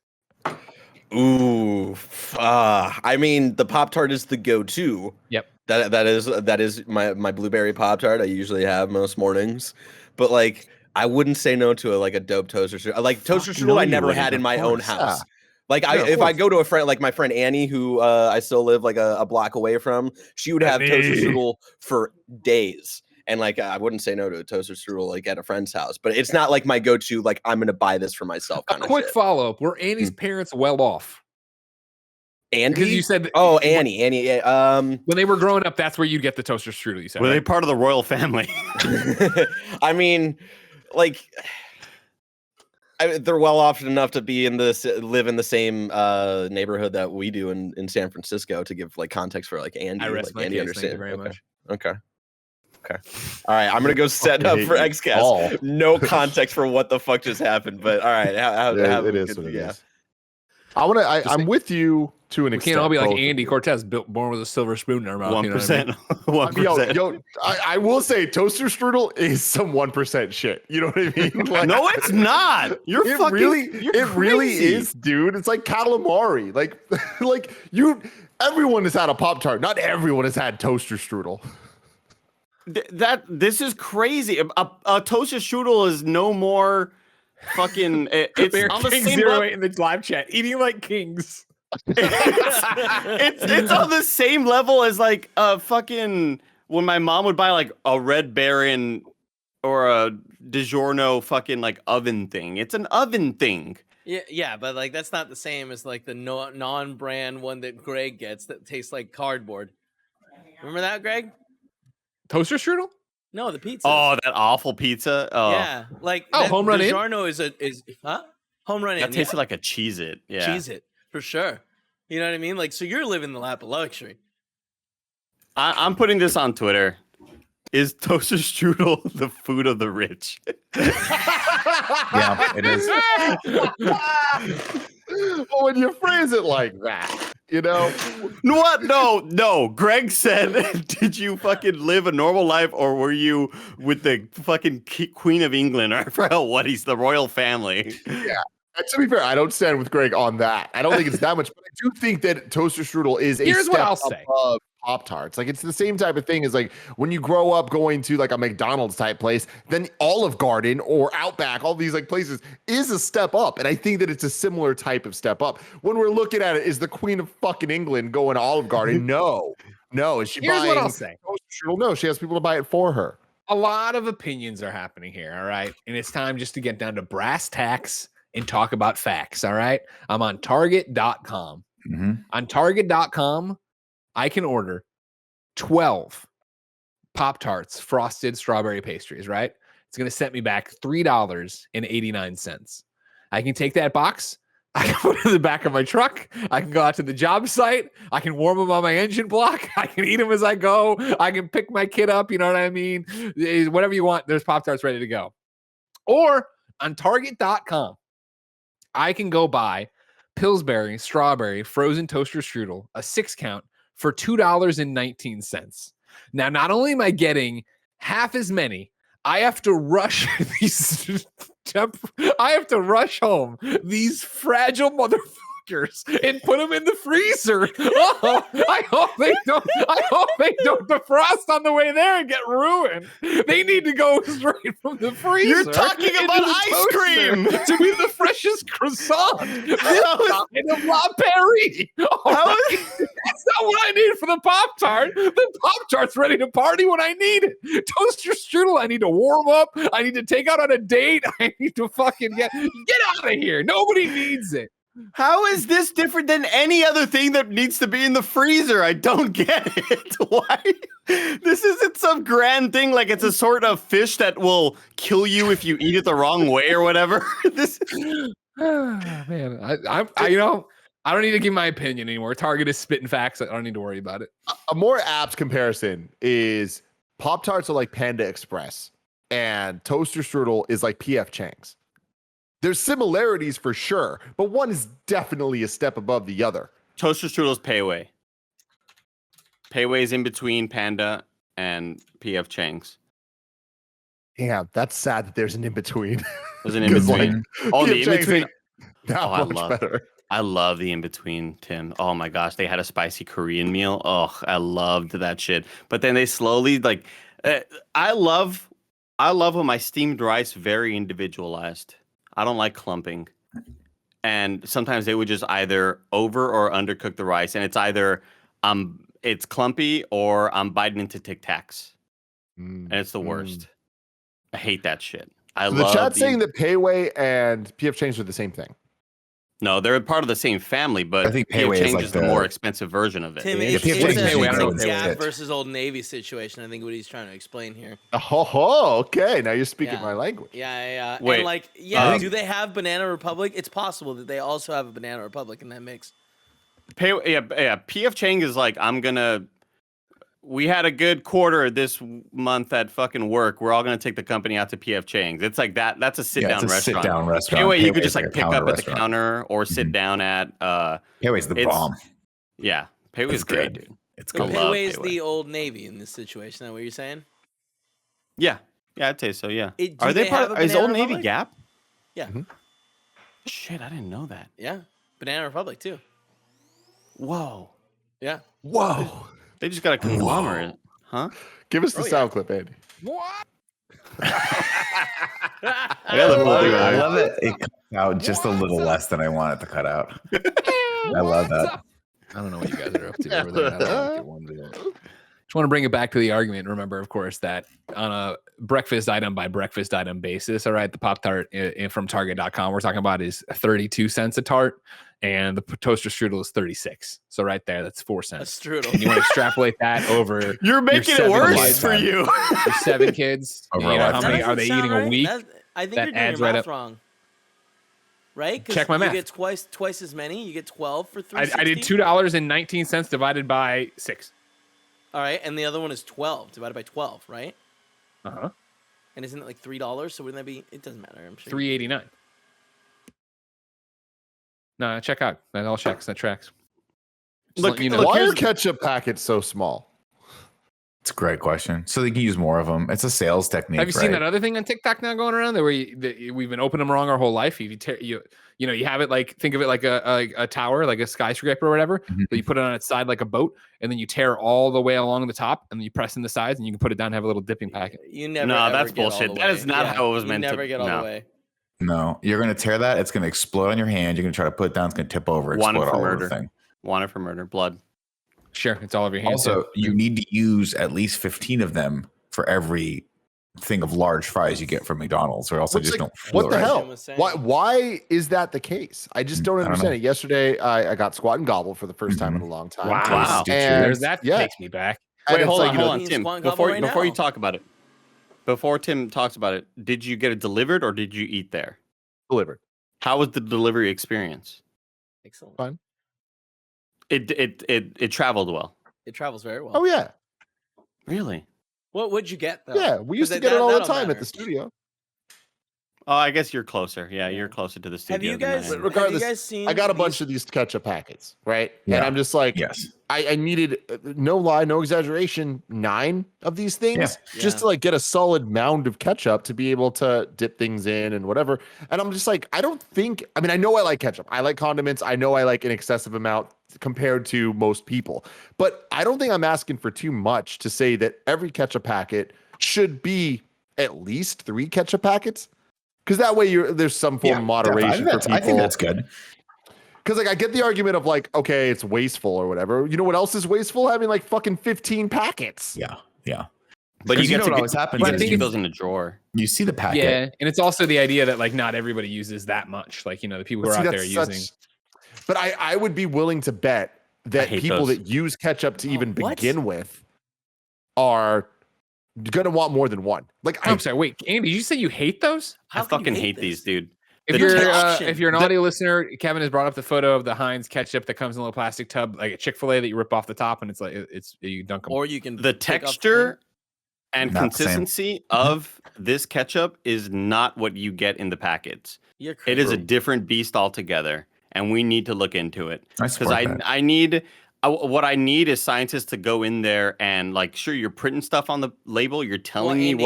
S6: Ooh, I mean, the Pop-Tart is the go-to.
S1: Yep.
S6: That is my blueberry Pop-Tart I usually have most mornings. But like, I wouldn't say no to a dope toaster strudel. Like toaster strudel I never had in my own house. Yeah. Like if I go to a friend, like my friend Annie, who I still live like a block away from, she would have toaster strudel for days. And like, I wouldn't say no to a toaster strudel like at a friend's house, but it's not like my go-to, like I'm going to buy this for myself.
S1: A quick follow-up. Were Annie's parents well off?
S6: Andy?
S1: Because you said
S6: Annie.
S1: When they were growing up, that's where you'd get the toaster strudel, you said.
S4: Were they part of the royal family?
S6: I mean, like... they're well off enough to be live in the same neighborhood that we do in San Francisco to give like context for like Andy.
S1: I rest my
S6: Andy
S1: case.
S6: understand.
S1: Thank you very much.
S6: Okay. All right, I'm gonna go set up for XCast. No context for what the fuck just happened, but all right,
S3: it is what it is. I'm with you to an extent.
S1: We can't all be like Andy Cortez, born with a silver spoon in our mouth.
S4: 1%.
S3: 1%. I will say toaster strudel is some 1% shit. You know what I mean? Like,
S4: no, it's not. You're
S3: really is, dude. It's like calamari. Like everyone has had a Pop-Tart. Not everyone has had toaster strudel.
S4: This is crazy. A toaster strudel is no more fucking. It's on the same level
S1: in the live chat, eating like kings.
S4: it's on the same level as like a fucking when my mom would buy like a Red Baron or a DiGiorno fucking like oven thing. It's an oven thing.
S5: Yeah, but like that's not the same as like the non-brand one that Greg gets that tastes like cardboard. Remember that, Greg?
S1: Toaster strudel?
S5: No, the pizza.
S4: Oh, that awful pizza. Oh.
S5: Yeah, like
S1: home run
S5: DiGiorno is home run in.
S4: That tasted like a Cheez-It. Yeah,
S5: Cheez-It for sure. You know what I mean? Like, so you're living the lap of luxury.
S4: I'm putting this on Twitter. Is toaster strudel the food of the rich?
S2: Yeah, it is.
S3: Well, when you phrase it like that, you know
S4: what? No. Greg said, "Did you fucking live a normal life, or were you with the fucking Queen of England, or I forgot what he's the royal family?"
S3: Yeah. And to be fair, I don't stand with Greg on that. I don't think it's that much, but I do think that toaster strudel is a step above Pop-Tarts. Like, it's the same type of thing as like when you grow up going to like a McDonald's type place, then Olive Garden or Outback, all these like places is a step up. And I think that it's a similar type of step up. When we're looking at it, is the Queen of fucking England going to Olive Garden? No. Is she buying
S1: what I'll say.
S3: toaster strudel? No, she has people to buy it for her.
S1: A lot of opinions are happening here, all right? And it's time just to get down to brass tacks and talk about facts, all right? I'm on Target.com.
S2: Mm-hmm.
S1: On Target.com, I can order 12 Pop-Tarts frosted strawberry pastries, right? It's going to set me back $3.89. I can take that box. I can put it in the back of my truck. I can go out to the job site. I can warm them on my engine block. I can eat them as I go. I can pick my kid up. You know what I mean? Whatever you want, there's Pop-Tarts ready to go. Or on Target.com, I can go buy Pillsbury strawberry frozen toaster strudel, a 6-count for $2.19. Now, not only am I getting half as many, I have to rush I have to rush home these fragile motherfuckers and put them in the freezer. Oh, I hope they don't defrost on the way there and get ruined. They need to go straight from the freezer.
S4: You're talking about ice cream
S1: to be the freshest croissant. This kind of La Paris. That's not what I need for the Pop-Tart. The Pop-Tart's ready to party when I need it. Toaster strudel, I need to warm up. I need to take out on a date. I need to fucking get out of here. Nobody needs it.
S4: How is this different than any other thing that needs to be in the freezer? I don't get it. Why? This isn't some grand thing like it's a sort of fish that will kill you if you eat it the wrong way or whatever.
S1: Man, I don't need to give my opinion anymore. Target is spitting facts. I don't need to worry about it.
S3: A more apt comparison is Pop-Tarts are like Panda Express and toaster strudel is like PF Chang's. There's similarities for sure, but one is definitely a step above the other.
S4: Toaster strudel's Payway. Payway is in between Panda and PF Chang's.
S3: Yeah, that's sad that there's an in-between.
S4: There's an in-between.
S3: The in-between. Better.
S4: I love the in-between, Tim. Oh my gosh, they had a spicy Korean meal. Oh, I loved that shit. But then they slowly I love when my steamed rice very individualized. I don't like clumping. And sometimes they would just either over or undercook the rice. And it's either it's clumpy or I'm biting into Tic Tacs. And it's the worst. I hate that shit.
S3: The chat's saying that Payway and PF Chang's are the same thing.
S4: No, they're part of the same family, but
S2: I think
S4: P.F.
S2: Payway is
S4: Chang's
S2: like
S4: is the more expensive version of it.
S5: Tim,
S2: Yeah,
S5: it's
S2: P.F. Chang's
S5: a
S2: Payway,
S5: Gap versus Old Navy situation. I think what he's trying to explain here.
S3: Oh, okay. Now you're speaking my language.
S5: Yeah.
S4: Wait,
S5: and like, do they have Banana Republic? It's possible that they also have a Banana Republic in that mix.
S4: P.F. Chang is like, we had a good quarter this month at fucking work. We're all gonna take the company out to P.F. Chang's. It's like that. That's a sit-down restaurant.
S2: Sit-down restaurant.
S4: Payway, you could
S2: Payway's
S4: just like pick up at the counter or sit down at.
S2: Payway's the bomb.
S4: Yeah, Payway's great, dude.
S2: It's
S5: So
S2: good.
S5: Payway is the Old Navy in this situation. Is that what you're saying?
S4: Yeah, I'd say so. Yeah.
S5: Are they part of
S4: Is Old
S5: Republic?
S4: Navy Gap?
S5: Yeah.
S4: Shit, I didn't know that.
S5: Yeah. Banana Republic too.
S4: Whoa.
S5: Yeah.
S3: Whoa.
S4: They just got a conglomerate, huh?
S3: Give us the sound clip, Andy.
S1: What?
S2: I love it. It cuts out just a little less than I want it to cut out. I love that.
S1: I don't know what you guys are up to over there. I don't get one today. Just want to bring it back to the argument. Remember, of course, that on a breakfast item by breakfast item basis, all right, the Pop-Tart from Target.com we're talking about is 32 cents a tart, and the toaster strudel is 36. So right there, that's 4 cents.
S5: A strudel.
S1: And you want to extrapolate that over.
S4: You're making it worse for you.
S1: Your 7 kids.
S2: Over
S1: You know,
S2: a
S1: how
S2: lifetime.
S1: many are they eating a week?
S5: I think
S1: That
S5: you're doing
S1: adds
S5: your
S1: right
S5: math
S1: up.
S5: wrong. Right? 'Cause
S1: Check my math.
S5: You get twice as many. You get 12 for
S1: I
S5: 360.
S1: did $2.19 divided by 6.
S5: All right, and the other one is 12 divided by 12, right?
S1: Uh-huh.
S5: And isn't it like $3? So wouldn't that be? It doesn't matter. I'm sure.
S1: $3.89. No, check out. That all checks. That tracks. Just
S4: Look,
S1: letting you know.
S3: Why are ketchup packets so small?
S2: It's a great question. So they can use more of them. It's a sales technique.
S1: Have you seen that other thing on TikTok now going around there where we've been opening them wrong our whole life? If you know, you have it like, think of it like a tower, like a skyscraper or whatever.
S2: Mhm.
S1: So you put it on its side like a boat, and then you tear all the way along the top, and then you press in the sides, and you can put it down and have a little dipping packet.
S5: You never.
S4: No,
S5: ever
S4: that's
S5: get all
S4: bullshit.
S5: the
S4: That
S5: way.
S4: is not how it was
S5: You
S4: meant to-
S5: never get all
S4: no.
S5: the way.
S2: No, you're going to tear that. It's going to explode on your hand. You're going to try to put it down. It's going to tip over,
S4: Wanted
S2: explode
S4: for
S2: all over
S4: murder.
S2: the thing.
S4: Wanted for murder. Blood.
S1: Sure, it's all over your hands.
S2: Also, you need to use at least 15 of them for every thing of large fries you get from McDonald's, or else they just don't feel
S3: What the
S2: right.
S3: hell?
S5: Jim was saying.
S3: Why is that the case? I just don't
S2: I don't
S3: understand
S2: know.
S3: it. Yesterday, I got Squat and Gobble for the first time in a long time.
S4: Wow.
S3: And
S1: There's that
S3: yeah.
S1: takes me back.
S3: And
S4: Wait,
S3: it's
S4: hold
S3: like,
S4: on,
S3: you know,
S4: hold on,
S5: He's
S4: Tim.
S5: squatting gobble
S4: Before
S5: right
S4: you
S5: now.
S4: talk about it, before Tim talks about it, did you get it delivered or did you eat there?
S3: delivered.
S4: How was the delivery experience?
S5: Excellent.
S3: Fine.
S4: It traveled well.
S5: It travels very well.
S3: Oh yeah,
S4: Really?
S5: What would you get though?
S3: yeah. We used to
S5: 'Cause
S3: get it all the
S5: that'll
S3: time at
S5: matter.
S3: the studio.
S4: Oh, I guess you're closer. Yeah, you're closer to the studio.
S5: Have you
S4: than I
S5: guys?
S4: am.
S3: Regardless,
S5: have you guys seen?
S3: I got a bunch
S5: these-
S3: of these ketchup packets, right?
S2: Yeah.
S3: And I'm just like,
S2: Yes.
S3: I needed, no lie, no exaggeration, 9 of these things just
S5: Yeah.
S3: to like get a solid mound of ketchup to be able to dip things in and whatever. And I'm just like, I mean, I know I like ketchup. I like condiments. I know I like an excessive amount compared to most people, but I don't think I'm asking for too much to say that every ketchup packet should be at least 3 ketchup packets. Because that way there's some form of moderation for people.
S2: I think that's good.
S3: Because like I get the argument of like, okay, it's wasteful or whatever. You know what else is wasteful? Having like fucking 15 packets.
S2: Yeah. Yeah.
S4: But
S2: Because
S4: you
S2: you
S4: get
S2: know
S4: to
S2: what
S4: get,
S2: always happens
S4: you
S2: is
S4: get to
S2: you-
S4: keep those in a drawer.
S2: You see the packet.
S1: Yeah, and it's also the idea that like not everybody uses that much. Like, you know, the people who are
S3: See,
S1: out there
S3: that's
S1: using.
S3: But I would be willing to bet that
S4: hate
S3: people
S4: those.
S3: that use ketchup to even
S5: what?
S3: begin with are gonna want more than one. Like
S1: I'm sorry. Wait, Andy, did you say you hate those?
S5: How
S4: I
S5: can you
S4: fucking hate
S5: this?
S4: these, dude.
S1: If
S4: The
S1: you're an
S3: the-
S1: audio listener, Kevin has brought up the photo of the Heinz ketchup that comes in a little plastic tub, like a Chick-fil-A that you rip off the top, and it's like you dunk them.
S5: Or you can
S4: The
S5: pick up
S4: texture and
S2: Not the same.
S4: consistency of this ketchup is not what you get in the packets.
S5: You're
S4: It is a
S5: crazy.
S4: different beast altogether, and we need to look into it.
S2: I
S4: Because
S2: support that.
S4: I need what I need is scientists to go in there and like, sure, you're printing stuff on the label, you're telling me
S5: Andy-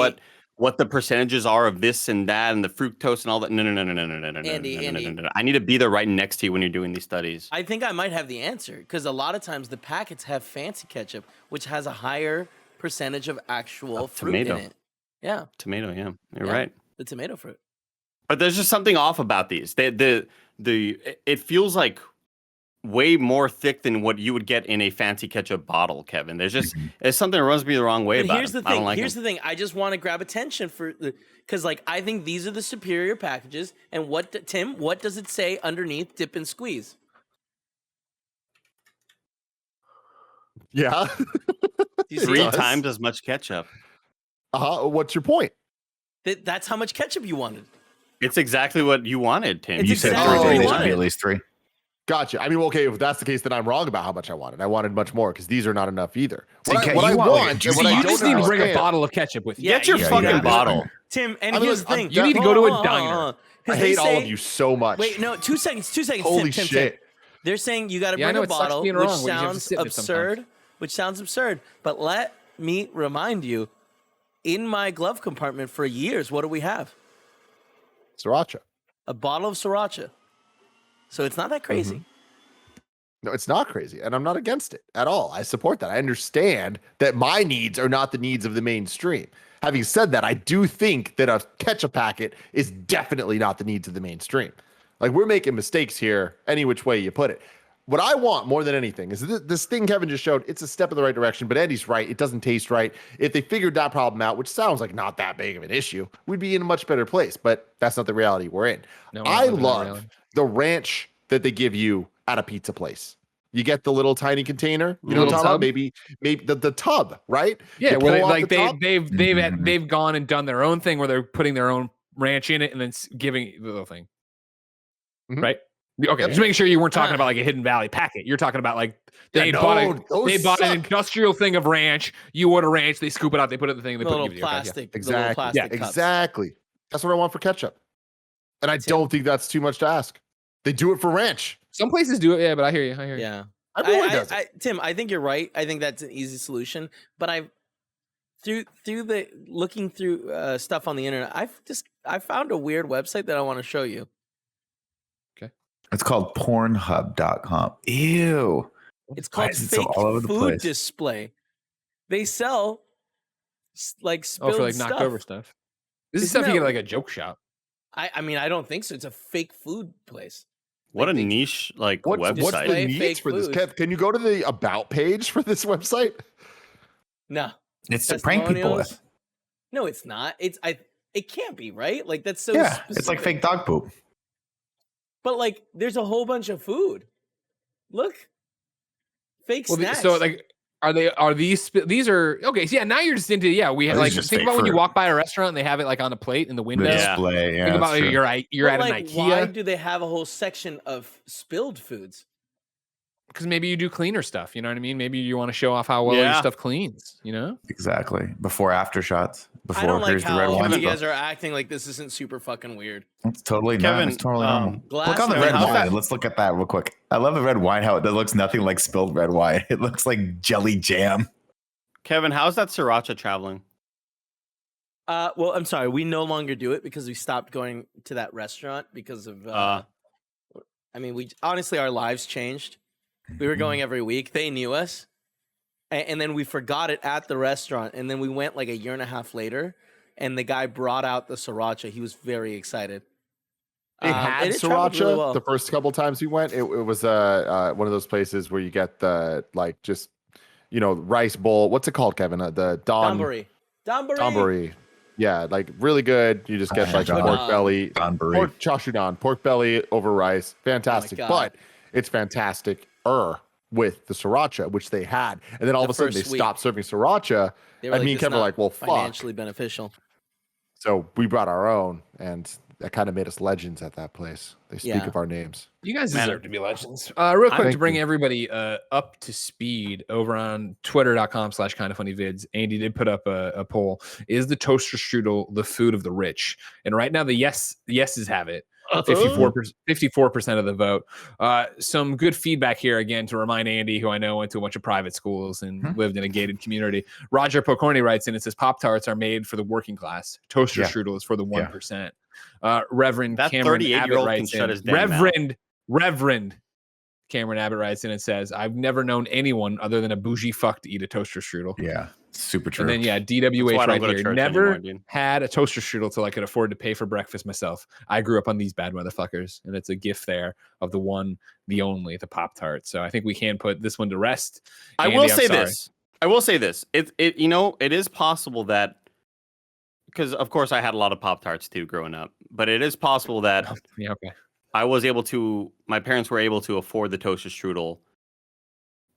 S4: what the percentages are of this and that and the fructose and all that. No.
S5: Andy.
S4: I need to be there right next to you when you're doing these studies.
S5: I think I might have the answer because a lot of times the packets have fancy ketchup, which has a higher percentage of actual fruit
S4: tomato.
S5: in it. Yeah,
S4: Tomato, yeah, you're
S5: Yeah.
S4: right.
S5: the tomato fruit.
S4: But there's just something off about these. It feels like way more thick than what you would get in a fancy ketchup bottle, Kevin. There's something that rubs me the wrong way about
S5: here's
S4: it.
S5: the thing. Here's the thing. I just want to grab attention for because like I think these are the superior packages. And Tim, what does it say underneath dip and squeeze?
S3: Yeah.
S4: 3 times as much ketchup.
S3: What's your point?
S5: That's how much ketchup you wanted.
S4: It's exactly what you wanted, Tim.
S2: You said
S5: exactly
S2: there should be at least 3.
S3: Gotcha. I mean, okay, if that's the case, then I'm wrong about how much I wanted. I wanted much more because these are not enough either.
S2: You just
S1: need to bring a bottle of ketchup with you.
S4: Get your fucking bottle.
S5: Tim, and here's the thing.
S1: You need to go to a diner.
S3: I hate all of you so much.
S5: Wait, no, 2 seconds.
S3: Holy
S5: Tim,
S3: shit.
S5: They're saying you got to bring a bottle, which sounds absurd. But let me remind you, in my glove compartment for years, what do we have?
S3: Sriracha.
S5: A bottle of sriracha. So it's not that crazy.
S3: No, it's not crazy. And I'm not against it at all. I support that. I understand that my needs are not the needs of the mainstream. Having said that, I do think that a ketchup packet is definitely not the needs of the mainstream. Like, we're making mistakes here any which way you put it. What I want more than anything is this thing Kevin just showed. It's a step in the right direction, but Andy's right. It doesn't taste right. If they figured that problem out, which sounds like not that big of an issue, we'd be in a much better place. But that's not the reality we're in. No, I love the ranch that they give you at a pizza place. You get the little tiny container. You know what I'm talking about? Maybe the tub, right?
S1: Yeah, where they've gone and done their own thing where they're putting their own ranch in it and then giving the little thing, right? Okay, just making sure you weren't talking about like a Hidden Valley packet. You're talking about like they bought an industrial thing of ranch. You order ranch, they scoop it out, they put it in the thing, and they put it in
S5: plastic.
S3: Exactly. Exactly. That's what I want for ketchup. And I don't think that's too much to ask. They do it for ranch.
S1: Some places do it, yeah, but I hear you.
S5: Yeah.
S3: Everyone does it.
S5: Tim, I think you're right. I think that's an easy solution. But looking through stuff on the internet, I found a weird website that I want to show you.
S2: It's called Pornhub.com. Ew.
S5: It's called Fake Food Display. They sell like spilled
S1: for like
S5: stuff.
S1: knocked over stuff. This is stuff you get at like a joke shop.
S5: I mean, I don't think so. It's a fake food place.
S4: What a niche website.
S3: What's the needs for this? Kev, can you go to the about page for this website?
S5: No.
S2: It's to prank people with.
S5: No, it's not. It can't be, right? Like that's so specific.
S2: It's like fake dog poop.
S5: But like, there's a whole bunch of food. Look, fake snacks.
S1: So like, are these okay? So yeah, now you're just into we have like think about when you walk by a restaurant and they have it like on a plate in the window.
S2: Display. Yeah,
S1: think about you're at an IKEA.
S5: Why do they have a whole section of spilled foods?
S1: Because maybe you do cleaner stuff. You know what I mean? Maybe you want to show off how well your stuff cleans. You know?
S2: Exactly. Before after shots. Before
S5: I don't like
S2: here's the red wine.
S5: You guys are acting like this isn't super fucking weird.
S2: It's totally not. It's totally normal. Look on the red wine. Let's look at that real quick. I love the red wine. How it looks nothing like spilled red wine. It looks like jelly jam.
S4: Kevin, how's that sriracha traveling?
S5: Well, I'm sorry. We no longer do it because we stopped going to that restaurant because of. I mean, we honestly our lives changed. We were going every week. They knew us. And then we forgot it at the restaurant. And then we went like a year and a half later. And the guy brought out the sriracha. He was very excited.
S3: It had sriracha really well. The first couple times we went. It was one of those places where you get the like just rice bowl. What's it called, Kevin? The donburi. Yeah, like really good. You just get like pork belly, pork belly over rice. Fantastic. But it's fantastic with the sriracha, which they had, and then all of a sudden they stopped serving sriracha. And me and Kevin were like, "Well, fuck."
S5: Financially beneficial.
S3: So we brought our own, and that kind of made us legends at that place. They speak of our names.
S1: You guys deserve to be legends. Real quick to bring everybody up to speed over on twitter.com/kindoffunnyvids. Andy did put up a poll. Is the toaster strudel the food of the rich? And right now the yeses have it. 54% of the vote. Some good feedback here again to remind Andy, who I know went to a bunch of private schools and lived in a gated community. Roger Pocorni writes in, it says Pop-Tarts are made for the working class. Toaster strudel is for the 1%. Reverend
S4: that
S1: Cameron Abbott writes in, Reverend Cameron Abbott writes in and says, I've never known anyone other than a bougie fuck to eat a toaster strudel.
S2: Yeah. Super true.
S1: And then yeah, DWH right here. Never had a toaster strudel till I could afford to pay for breakfast myself. I grew up on these bad motherfuckers, and it's a gift there of the one, the only, the Pop-Tart. So I think we can put this one to rest.
S4: Andy, I will say this. It it is possible that, because of course I had a lot of Pop-Tarts too growing up, but it is possible that my parents were able to afford the toaster strudel.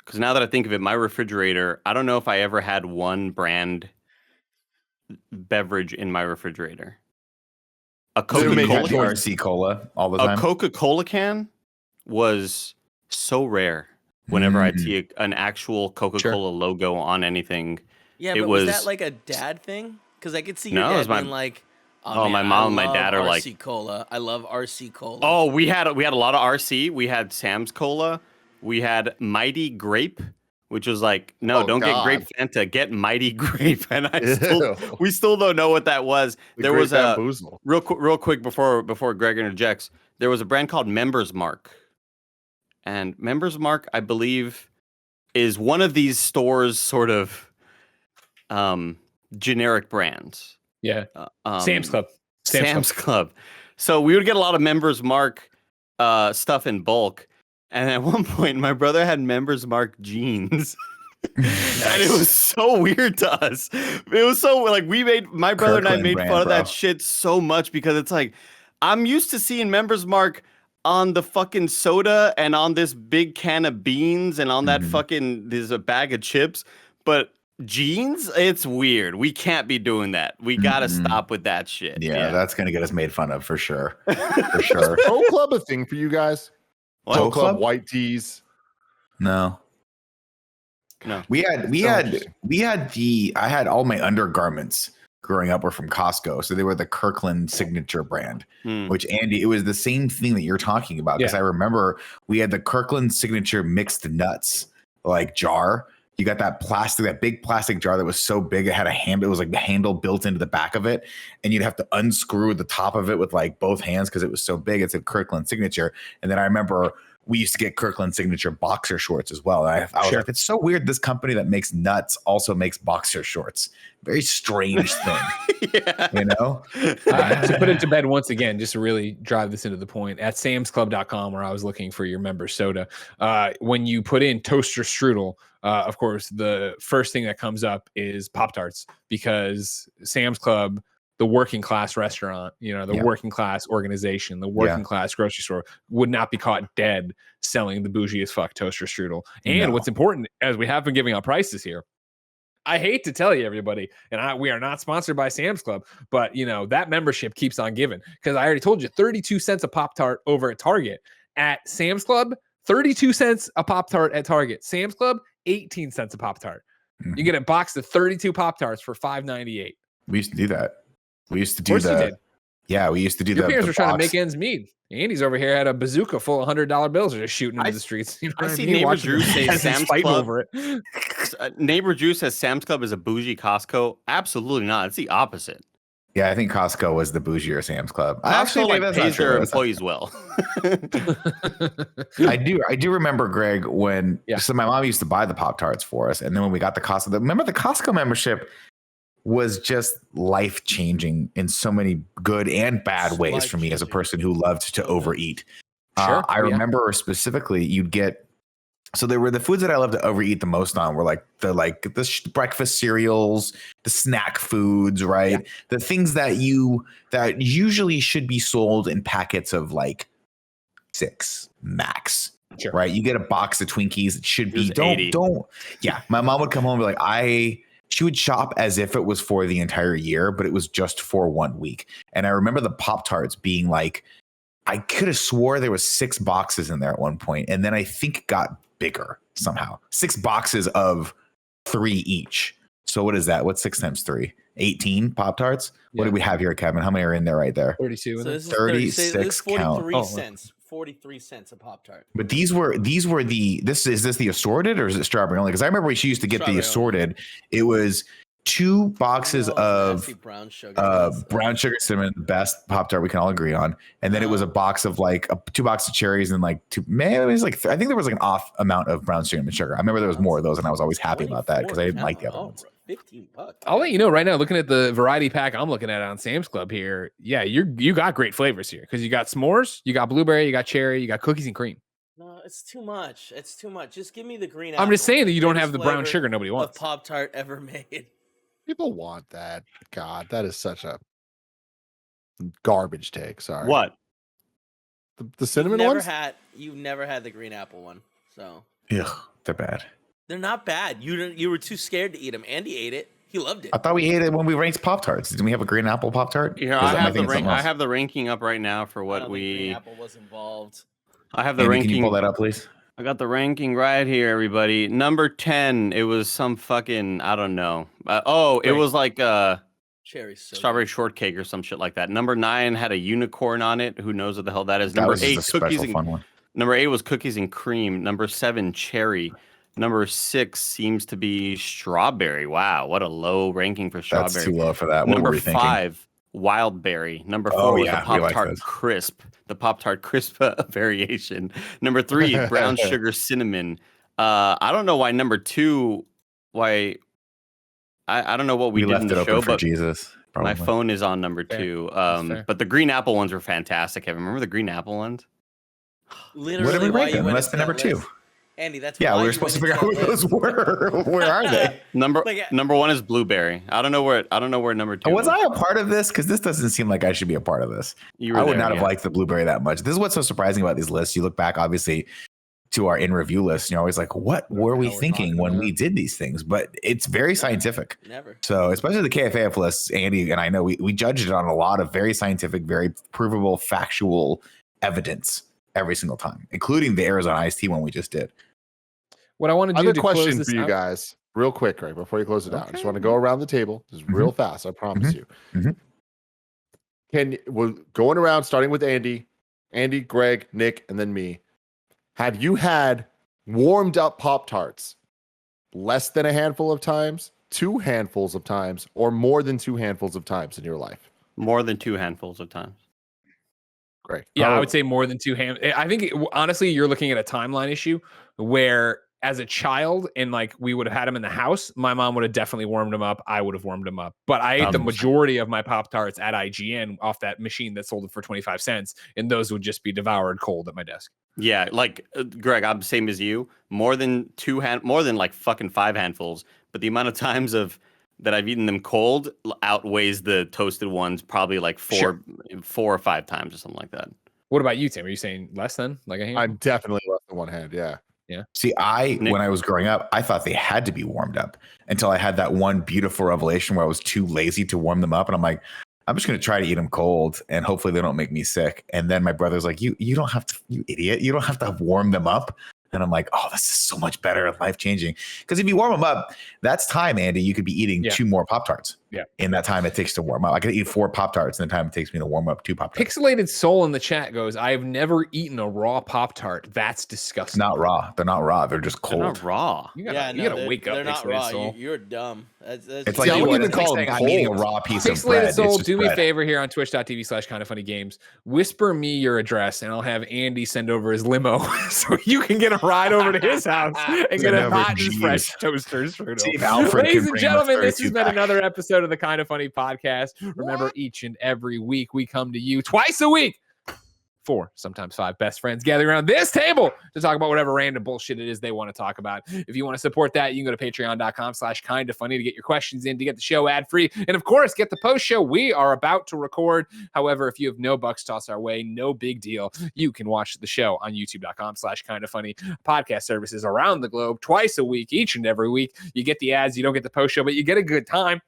S4: Because now that I think of it, my refrigerator, I don't know if I ever had one brand beverage in my refrigerator. A Coca-Cola
S2: RC Cola all the time.
S4: A Coca-Cola can was so rare whenever I'd see an actual Coca-Cola logo on anything.
S5: Yeah, but was that like a dad thing? Because I could see your dad being like,
S4: man, my mom and my dad are like
S5: RC Cola. I love RC Cola.
S4: Oh, we had a lot of RC. We had Sam's Cola. We had Mighty Grape, which was like, no, don't get Grape Fanta, get Mighty Grape. And we still don't know what that was. There was a real quick before Greg interjects. There was a brand called Members Mark, and Members Mark, I believe, is one of these stores' sort of generic brands.
S1: Yeah, Sam's Club.
S4: Sam's Club. So we would get a lot of Members Mark stuff in bulk. And at one point, my brother had Members Mark jeans. Nice. And it was so weird to us. It was so like my brother and I made fun of that shit so much, because it's like, I'm used to seeing Members Mark on the fucking soda and on this big can of beans and on that there's a bag of chips, but jeans, it's weird. We can't be doing that. We gotta stop with that shit.
S2: Yeah, that's gonna get us made fun of for sure. For sure.
S3: Is Pro Club a thing for you guys? Pro Club white tees?
S2: No. I had all my undergarments growing up were from Costco. So they were the Kirkland signature brand, which Andy, it was the same thing that you're talking about. Because I remember we had the Kirkland signature mixed nuts like jar. You got that big plastic jar that was so big it had a handle. It was like the handle built into the back of it, and you'd have to unscrew the top of it with like both hands because it was so big. It's a Kirkland signature. And then I remember we used to get Kirkland signature boxer shorts as well. And I was like, it's so weird. This company that makes nuts also makes boxer shorts. Very strange thing, you know?
S1: To put it to bed once again, just to really drive this into the point, at samsclub.com, where I was looking for your member soda, when you put in toaster strudel, of course, the first thing that comes up is Pop-Tarts, because Sam's Club, the working class restaurant, the working class organization, the working class grocery store, would not be caught dead selling the bougie as fuck toaster strudel. And what's important, as we have been giving out prices here, I hate to tell you, everybody, and we are not sponsored by Sam's Club, but that membership keeps on giving, because I already told you 32 cents a Pop-Tart over at Target. At Sam's Club, 32 cents a Pop-Tart at Target. Sam's Club, 18 cents a Pop-Tart. You get a box of 32 Pop-Tarts for $5.98.
S2: We used to do that. We used to do that. Yeah, we used to do that.
S1: Your parents were trying to make ends meet. Andy's over here had a bazooka full of $100 bills just shooting into the streets.
S4: I see Neighbor Drew say Sam's Club over it. Neighbor Drew says Sam's Club is a bougie Costco. Absolutely not. It's the opposite.
S2: Yeah, I think Costco was the bougier Sam's Club.
S4: Costco pays their employees well.
S2: I do remember, Greg, when so my mom used to buy the Pop-Tarts for us, and then when we got the Costco, remember the Costco membership was just life-changing in so many good and bad ways for me as a person who loved to overeat. I remember specifically you'd get, so there were the foods that I loved to overeat the most on were like the breakfast cereals, the snack foods, right? Yeah. The things that usually should be sold in packets of like 6 max. Sure. Right? You get a box of Twinkies. It should be don't. Yeah. My mom would come home and be like, she would shop as if it was for the entire year, but it was just for 1 week. And I remember the Pop-Tarts being like, I could have swore there was 6 boxes in there at one point, and then I think got bigger somehow. 6 boxes of 3 each. So what is that? What's 6 times 3? 18 Pop-Tarts? What do we have here, Kevin? How many are in there right there?
S1: 32.
S5: So this is
S2: 36
S5: this is 43
S2: count.
S5: cents. 43 cents a Pop-Tart.
S2: But is this the assorted or is it strawberry only? Because I remember she used to get the assorted. Only. It was 2 boxes of brown sugar cinnamon, the best Pop-Tart we can all agree on. And then it was a box of 2 boxes of cherries and like 2, maybe it was like, I think there was like an off amount of brown cinnamon sugar. I remember there was more of those and I was always happy about that because I didn't like the other ones.
S5: $15.
S1: I'll let you know right now, looking at the variety pack I'm looking at on Sam's Club here. Yeah, you got great flavors here because you got s'mores, you got blueberry, you got cherry, you got cookies and cream.
S5: No, it's too much. It's too much. Just give me the green apple.
S1: I'm just saying that you don't have the brown
S5: flavor
S1: sugar nobody
S5: of
S1: wants.
S5: Pop-Tart ever made.
S3: People want that. God, that is such a garbage take. Sorry.
S4: What?
S3: The cinnamon ones?
S5: You've never had the green apple one, so.
S2: Ugh, they're bad.
S5: They're not bad. You were too scared to eat them. Andy ate it. He loved it.
S2: I thought we ate it when we ranked Pop-Tarts. Didn't we have a green apple Pop-Tart?
S4: Yeah, I have the ranking up right now for what
S5: green apple was involved.
S4: I have the
S2: Andy,
S4: ranking.
S2: Can you pull that up, please?
S4: I got the ranking right here, everybody. Number 10, it was some fucking, I don't know. It was like
S5: cherry
S4: strawberry shortcake or some shit like that. Number 9 had a unicorn on it. Who knows what the hell that is?
S2: That
S4: Number
S2: was
S4: 8,
S2: just a
S4: cookies
S2: special fun one.
S4: Number 8 was cookies and cream. Number 7, cherry. Number 6 seems to be strawberry. Wow, what a low ranking for strawberry.
S2: That's too low for that. What
S4: Number
S2: were we
S4: 5, wild berry. Number 4 was the Pop-Tart
S2: like
S4: crisp. The Pop-Tart crisp variation. Number 3, brown sugar cinnamon. I don't know why number 2. I don't know what we did
S2: left
S4: in
S2: it
S4: the
S2: open
S4: show,
S2: for
S4: but
S2: Jesus. Probably.
S4: my phone is on number 2. But the green apple ones were fantastic. Kevin, remember the green apple ones?
S5: Literally,
S2: what did we rank them? It must be number 2.
S5: Andy, that's
S2: we were supposed to figure out who those were. Where are they?
S4: Number 1 is blueberry. I don't know where number 2
S2: was. I a part of this? Because this doesn't seem like I should be a part of this. I would not have liked the blueberry that much. This is what's so surprising about these lists. You look back, obviously, to our in review list, and you're always like, what were we thinking when we did these things? But it's very scientific.
S5: Never.
S2: So especially the KFAF lists, Andy and I know we judged it on a lot of very scientific, very provable, factual evidence every single time, including the Arizona iced tea one we just did.
S1: What I want to do
S3: I have
S1: to
S3: a question
S1: close
S3: for you guys, real quick, right before you close it out. I just want to go around the table, just real fast. I promise you. We're going around, starting with Andy, Greg, Nick, and then me. Have you had warmed up Pop-Tarts less than a handful of times, 2 handfuls of times, or more than 2 handfuls of times in your life?
S4: More than 2 handfuls of times.
S3: Great.
S1: Yeah, I would say more than 2 I think honestly, you're looking at a timeline issue where as a child and like we would have had them in the house, my mom would have definitely warmed them up. I would have warmed them up, but I ate the majority of my Pop-Tarts at IGN off that machine that sold it for 25 cents. And those would just be devoured cold at my desk.
S4: Yeah. Like Greg, I'm the same as you, more than like fucking 5 handfuls, but the amount of times that I've eaten them cold outweighs the toasted ones probably like 4 or 5 times or something like that.
S1: What about you, Tim? Are you saying less than like a handful?
S3: I'm definitely less than 1 hand. Yeah.
S1: Yeah.
S2: See, when I was growing up, I thought they had to be warmed up until I had that one beautiful revelation where I was too lazy to warm them up. And I'm like, I'm just going to try to eat them cold and hopefully they don't make me sick. And then my brother's like, you don't have to, you idiot. You don't have to warm them up. And I'm like, oh, this is so much better, life-changing. Because if you warm them up, that's time, Andy. You could be eating 2 more Pop-Tarts.
S1: Yeah.
S2: In that time it takes to warm up. I could eat 4 Pop-Tarts in the time it takes me to warm up 2 Pop-Tarts.
S1: Pixelated Soul in the chat goes, I've never eaten a raw Pop-Tart. That's disgusting.
S2: Not raw. They're not raw. They're just cold.
S4: They're not raw.
S1: You gotta wake up.
S5: They're not
S1: Pixelated
S5: raw.
S1: Soul.
S5: You're dumb. That's
S2: it's like you wouldn't even call them cold. I'm eating a raw piece of bread.
S1: Pixelated Soul, do me a favor here on twitch.tv/kindoffunnygames. Whisper me your address and I'll have Andy send over his limo so you can get a ride over to his house and get a hot and fresh toaster strudel. Ladies and gentlemen, this has been another episode of the Kind of Funny podcast. Remember, each and every week we come to you twice a week. 4, sometimes 5 best friends gathering around this table to talk about whatever random bullshit it is they want to talk about. If you want to support that, you can go to patreon.com/kindoffunny to get your questions in, to get the show ad-free, and of course, get the post show we are about to record. However, if you have no bucks toss our way, no big deal. You can watch the show on youtube.com/kindoffunny. Podcast services around the globe twice a week, each and every week. You get the ads, you don't get the post show, but you get a good time.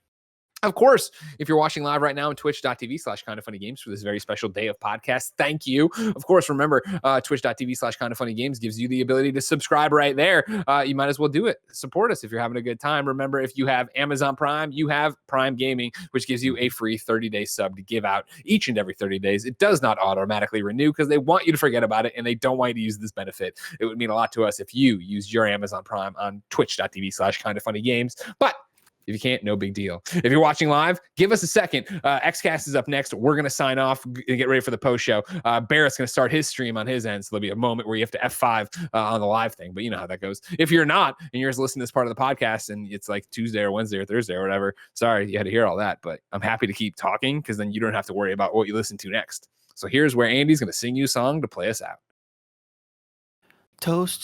S1: Of course, if you're watching live right now on twitch.tv/kindoffunnygames for this very special day of podcast, thank you. Of course, remember, twitch.tv/kindoffunnygames gives you the ability to subscribe right there. You might as well do it. Support us if you're having a good time. Remember, if you have Amazon Prime, you have Prime Gaming, which gives you a free 30-day sub to give out each and every 30 days. It does not automatically renew because they want you to forget about it and they don't want you to use this benefit. It would mean a lot to us if you used your Amazon Prime on twitch.tv/kindoffunnygames. But If you can't, no big deal. If you're watching live, give us a second. XCast is up next. We're going to sign off and get ready for the post show. Barrett's going to start his stream on his end. So there'll be a moment where you have to F5 on the live thing, but you know how that goes. If you're not, and you're just listening to this part of the podcast and it's like Tuesday or Wednesday or Thursday or whatever, sorry, you had to hear all that, but I'm happy to keep talking because then you don't have to worry about what you listen to next. So here's where Andy's going to sing you a song to play us out.
S4: Toast